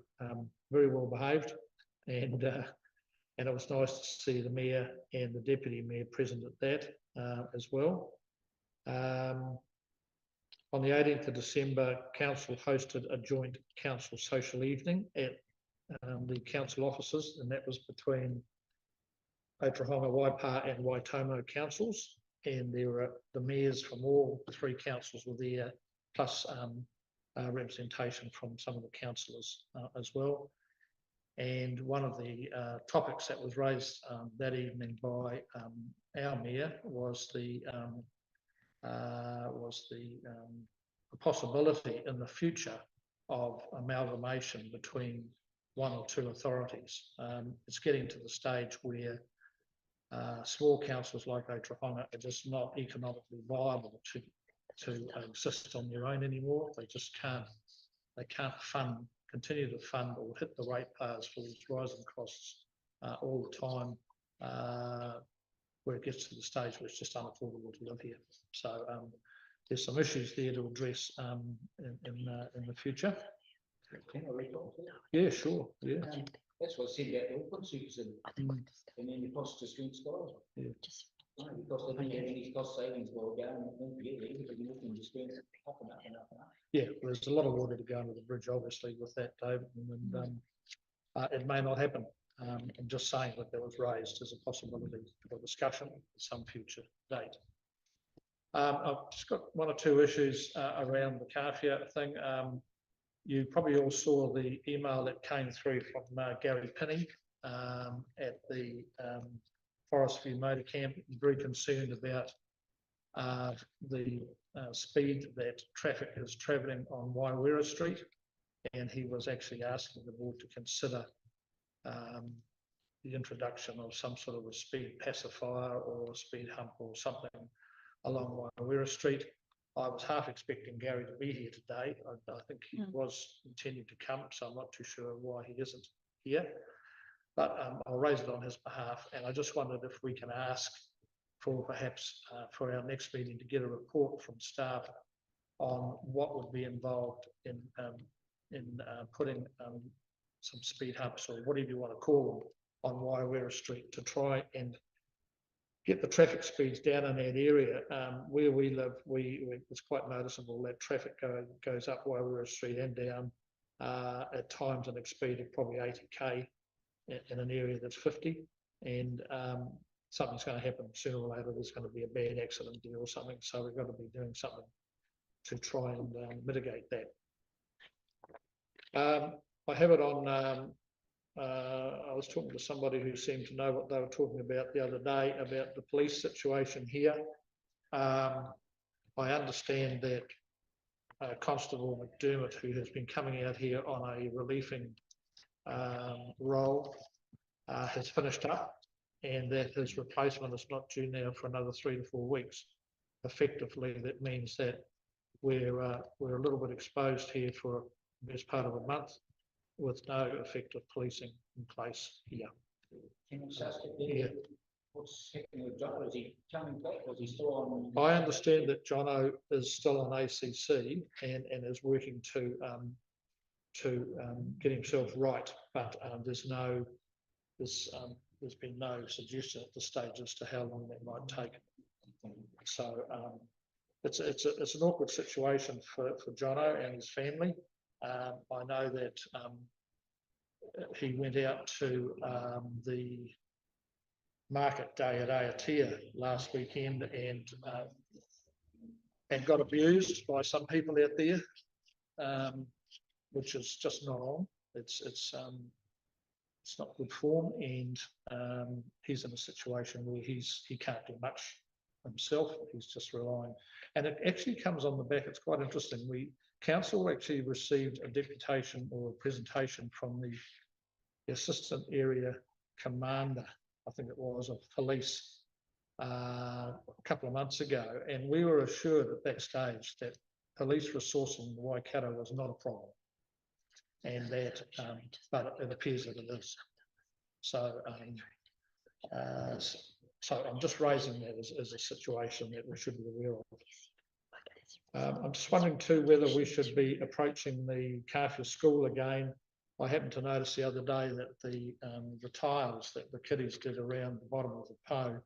very well behaved, and it was nice to see the mayor and the deputy mayor present at that as well. On the 18th of December, council hosted a joint council social evening at the council offices, and that was between Otorohanga, Waipa and Waitomo councils, and there were the mayors from all three councils were there, plus representation from some of the councillors as well. And one of the topics that was raised that evening by our mayor was the possibility in the future of amalgamation between one or two authorities. It's getting to the stage where small councils like Otorohanga are just not economically viable to exist on their own anymore. They just can't. They can't continue to fund or hit the ratepayers for these rising costs all the time, where it gets to the stage where it's just unaffordable to live here. So there's some issues there to address in the future. Can I read on? Yeah, sure. Yeah. That's what I said about the Auckland seats and then the cost to street scholars. Yeah. No, because they didn't have any cost savings while going, everybody looking to spend up and up and up and up. Yeah, there's a lot of water to go under the bridge, obviously, with that, David, and it may not happen. I'm just saying that that was raised as a possibility for discussion at some future date. I've just got one or two issues around the Kāwhia thing. You probably all saw the email that came through from Gary Pinney at the Forest View Motor Camp, very concerned about the speed that traffic is travelling on Waiwera Street, and he was actually asking the board to consider the introduction of some sort of a speed pacifier or a speed hump or something along Waiwera Street. I was half expecting Gary to be here today. I think he was intending to come, so I'm not too sure why he isn't here. But I'll raise it on his behalf, and I just wondered if we can ask for perhaps for our next meeting to get a report from staff on what would be involved in putting some speed humps or whatever you want to call them on Waiwera Street to try and get the traffic speeds down in that area. Where we live, it's quite noticeable that traffic goes up Waiwera Street and down at times an speed of probably 80k in an area that's 50, and something's going to happen sooner or later. There's going to be a bad accident there or something, so we've got to be doing something to try and mitigate that. I have it on I was talking to somebody who seemed to know what they were talking about the other day about the police situation here. I understand that Constable McDermott, who has been coming out here on a relieving role, has finished up, and that his replacement is not due now for another 3 to 4 weeks. Effectively, that means that we're a little bit exposed here for the best part of a month, with no effective policing in place here. Can I just ask Yeah. What's happening with John? Is he coming back? Was he still on? I understand that Jono is still on ACC and is working to get himself right, but there's been no suggestion at this stage as to how long that might take. So it's an awkward situation for Jono and his family. I know that he went out to the market day at Aotea last weekend and got abused by some people out there, which is just not on. It's not good form, and he's in a situation where he can't do much himself. He's just relying, and it actually comes on the back. It's quite interesting. Council actually received a deputation or a presentation from the assistant area commander, I think it was, of police a couple of months ago, and we were assured at that stage that police resourcing in Waikato was not a problem, and that but it appears that it is. So so I'm just raising that as a situation that we should be aware of. I'm just wondering too whether we should be approaching the Kāwhia school again. I happened to notice the other day that the tiles that the kiddies did around the bottom of the po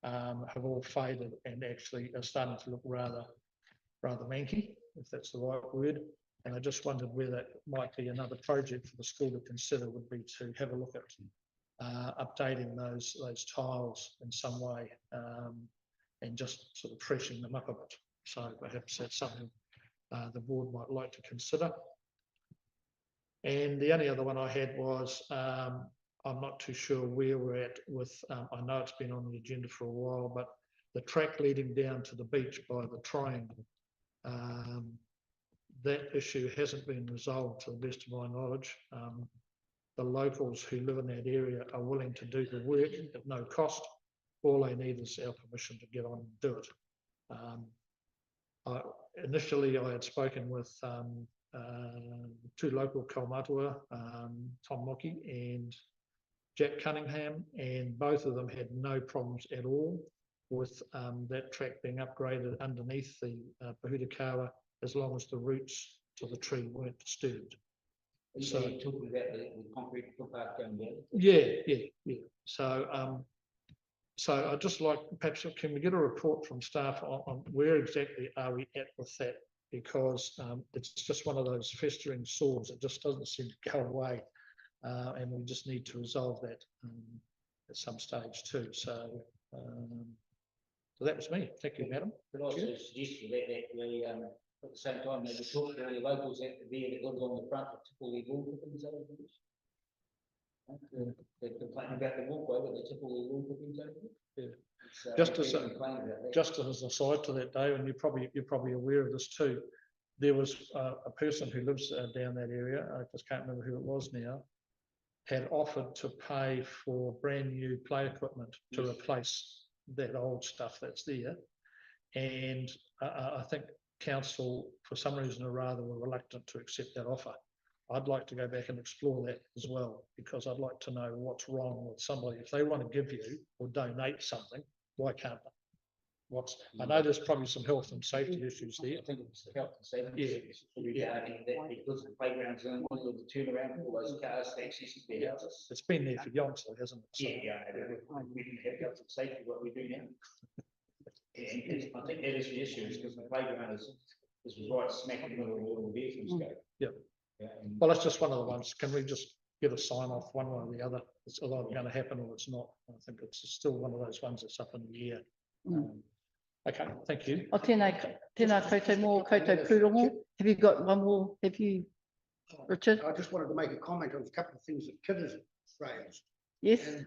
have all faded and actually are starting to look rather manky, if that's the right word. And I just wondered whether it might be another project for the school to consider would be to have a look at updating those tiles in some way and just sort of freshening them up a bit. So perhaps that's something the board might like to consider. And the only other one I had was, I'm not too sure where we're at with, I know it's been on the agenda for a while, but the track leading down to the beach by the triangle, that issue hasn't been resolved to the best of my knowledge. The locals who live in that area are willing to do the work at no cost. All they need is our permission to get on and do it. Initially, I had spoken with two local kaumātua, Tom Mocky and Jack Cunningham, and both of them had no problems at all with that track being upgraded underneath the Kāwhia, as long as the roots to the tree weren't disturbed. So talking about the concrete footpath going down. Yeah. So I'd just like, perhaps, can we get a report from staff on where exactly are we at with that? Because it's just one of those festering sores. It just doesn't seem to go away. And we just need to resolve that at some stage too. So that was me. Thank you, madam. Could I also suggest that at the same time, maybe talk to the locals out there that live on the front of typically wallpaper's over there. They complain about the walkway, but they typically wallpaper's over there. Yeah. Just as an aside to that, Dave, and you're probably aware of this too. There was a person who lives down that area. I just can't remember who it was now. Had offered to pay for brand new play equipment to replace that old stuff that's there, and I think council, for some reason or other, were reluctant to accept that offer. I'd like to go back and explore that as well, because I'd like to know what's wrong with somebody. If they want to give you or donate something, why can't they? I know there's probably some health and safety issues there. I think it's the health and safety. Yeah. Because the playgrounds and all of the turnaround, all those cars access to their houses. It's been there for yonks, though, hasn't it? So, yeah. We didn't have health and safety what we do now. And I think that is the issue, is because the playground is right smack in the middle of where all the vehicles go. Yep. Yeah, well, that's just one of the ones. Can we just get a sign off one way or the other? It's either going to happen or it's not. I think it's still one of those ones that's up in the air. Okay, thank you. Tēnā koutou mō koutou pūrongo. Have you got one more? Have you, Richard? I just wanted to make a comment on a couple of things that Kit has raised. Yes. And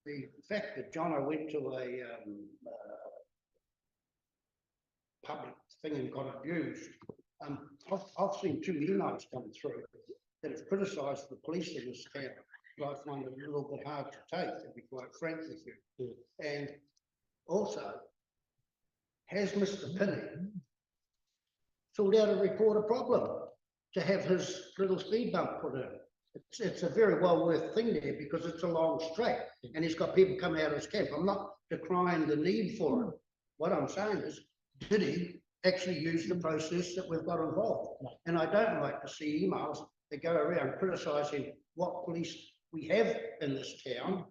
the fact that Jono went to a public thing and got abused. I've seen two emails come through that have criticised the police in this town. I find it a little bit hard to take, to be quite frank with you. And also, has Mr. Pinney filled out a report of problem to have his little speed bump put in? it's a very well worth thing there because it's a long straight and he's got people coming out of his camp. I'm not decrying the need for it. What I'm saying is, did he actually use the process that we've got involved? And I don't like to see emails that go around criticising what police we have in this town,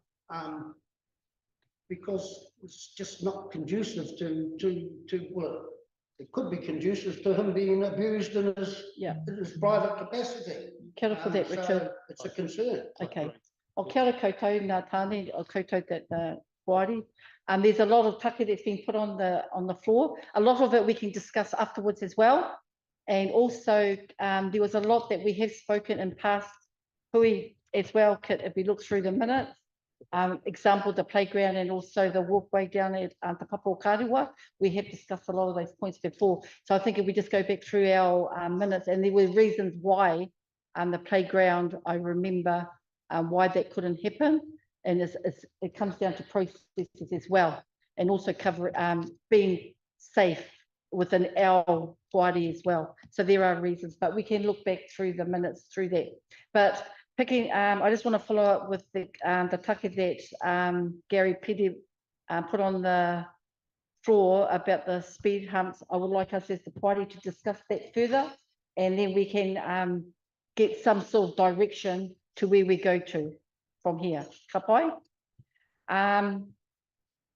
because it's just not conducive to well, it could be conducive to him being abused in his private capacity. Kia ora for that, So Richard. it's a concern. Okay. O kia ora koutou, ngā tāne, o koutou that wāri. There's a lot of take that's been put on the floor. A lot of it we can discuss afterwards as well. And also, there was a lot that we have spoken in past hui as well, Kit, if we look through the minutes. Example, the playground and also the walkway down at the Papo Kāwhia. We have discussed a lot of those points before. So I think if we just go back through our minutes, and there were reasons why the playground, I remember why that couldn't happen. And it comes down to processes as well. And also being safe within our wāri as well. So there are reasons, but we can look back through the minutes through that. But picking, I just want to follow up with the take that Gary Petty put on the floor about the speed humps. I would like us as the party to discuss that further, and then we can get some sort of direction to where we go to from here. Ka pai?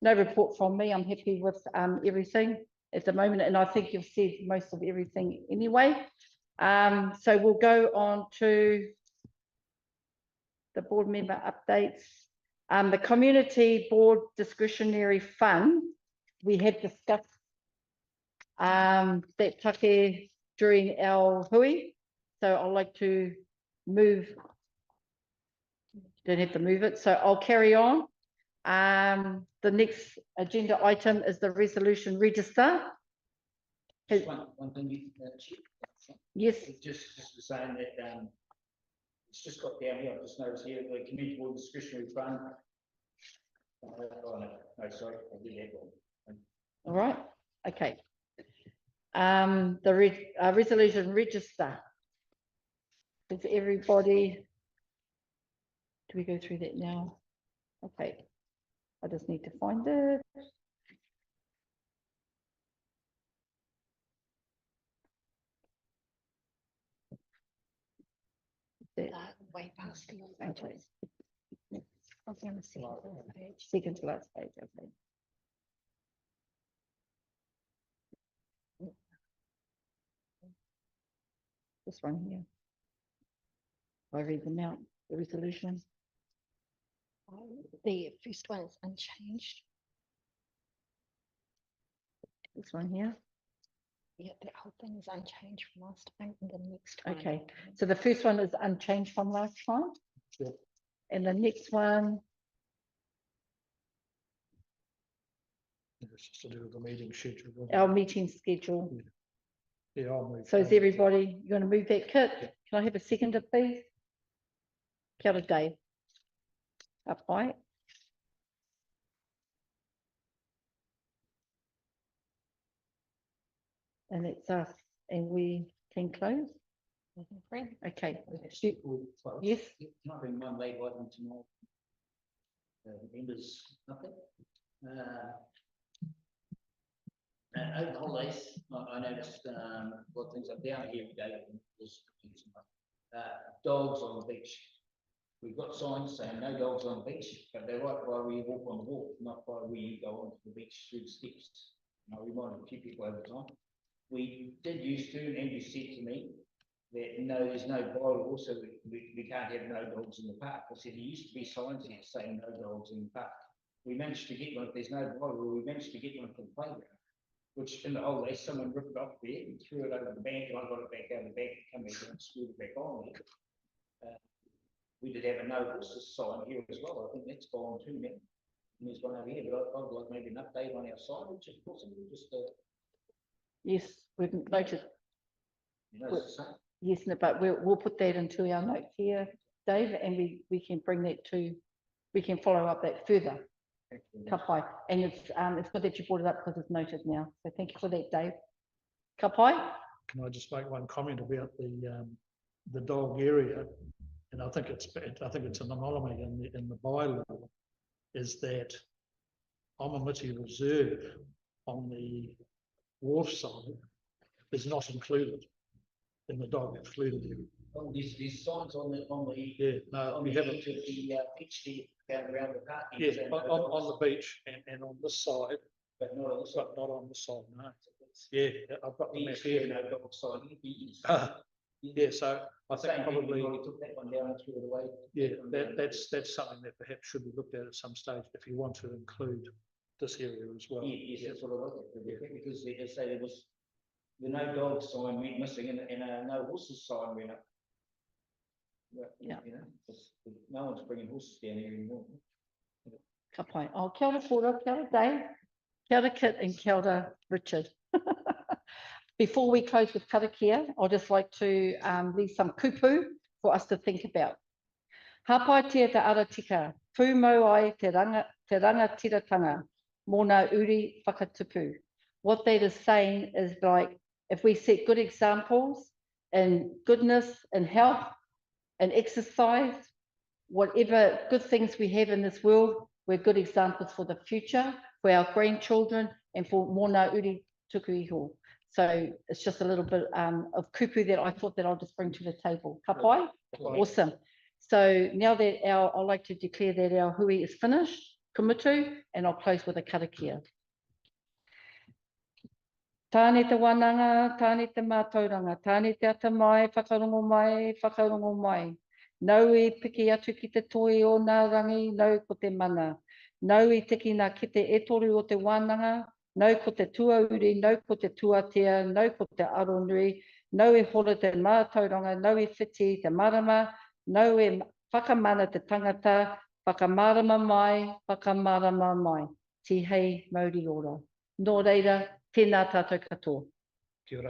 No report from me. I'm happy with everything at the moment, and I think you've said most of everything anyway. So we'll go on to the board member updates. The community board discretionary fund, we have discussed that take during our hui. So I'd like to move, don't have to move it, so I'll carry on. The next agenda item is the resolution register. One thing you Yes. just saying that it's just got down here, I've just noticed here, the community board discretionary fund. Oh, no, sorry, I did that one. All right, okay. The resolution register. Does everybody, do we go through that now? Okay, I just need to find it. Way past the Okay. I was on the second page. Second to last page, okay. This one here. I read them out, the resolution. The first one is unchanged. This one here. Yeah, the whole thing is unchanged from last time. And the next one. Okay, so the first one is unchanged from last time. Sure. And the next one, It's just to do with the meeting schedule. our meeting schedule. Yeah, I'll move. So is everybody, you want to move that, Kit? Can I have a seconder, please? Kia ora, Dave. Up high. And it's us, and we can close. Okay. Yes. Can I bring one late item tomorrow? Members, nothing. Over the holidays, I noticed a lot of things. I'm down here every day. Dogs on the beach. We've got signs saying no dogs on the beach, but they're right by where you walk on the walk, not by where you go onto the beach through the steps. And I reminded a few people over time. We did used to, and Andrew said to me that no, there's no bylaw, so we can't have no dogs in the park. I said there used to be signs here saying no dogs in the park. We managed to get one. If there's no bylaw, we managed to get one for the playground, which in the old days someone ripped it off there and threw it over the bank, and I got it back out of the bank and come back and screwed it back on there. We did have a no horses sign here as well. I think that's gone too now. And there's one over here, but I'd like maybe an update on our signage if possible, just Yes, we've noted. you know, it's the same. Yes, no, but we'll put that into our notes here, Dave, and we can bring that to, we can follow up that further. Ka pai. And it's good that you brought it up because it's noted now. So thank you for that, Dave. Ka pai? Can I just make one comment about the dog area? And and I think it's an anomaly in the bylaw, is that Omamiti Reserve on the wharf side is not included in the dog excluded area. Oh, these signs on the, Yeah, no, on we the have edge it. of the pitch there, down around the park. Yes, on the beach and on this side, But not on the side. but not on this side, no. Yeah, I've got the map Here, here. no dog sign. Yeah, so I think Same, probably, we took that one down and threw it away. yeah, That one down. that's something that perhaps should be looked at some stage if you want to include this area as well. Yes, that's what I was at, because they say there was the no dog sign went missing and no horses sign went up. But, Yeah. You know, no one's bringing horses down here anymore. Ka pai. Oh, kia ora kora, kia ora Dave, kia ora Kit and kia ora Richard. Before we close with karakia, I'd just like to leave some kupu for us to think about. Hapaetia te aratika, pūmau ai te rangatiratanga, mōna uri whakatupu. What that is saying is like, if we set good examples in goodness and health and exercise, whatever good things we have in this world, we're good examples for the future, for our grandchildren, and for mōna uri tuku iho. So it's just a little bit of kupu that I thought that I'll just bring to the table. Ka pai? Awesome. So now that I'd like to declare that our hui is finished, kumutu, and I'll close with a karakia. Tāne te wananga, tāne te mātauranga, tāne te ata mai, whakarongo mai. Nau e piki atu ki te toi o nā rangi, nau ko te mana. Nau i tiki nā ki te etoru o te wānanga, nau ko te tuauri, nau ko te tuatea, nau ko te aronui, nau e hora te mātauranga, nau e whiti te marama, nau e whakamana te tangata, whakamārama mai, ti hei mauri ora. Nō reira, tēnā tātou katoa. Kia ora.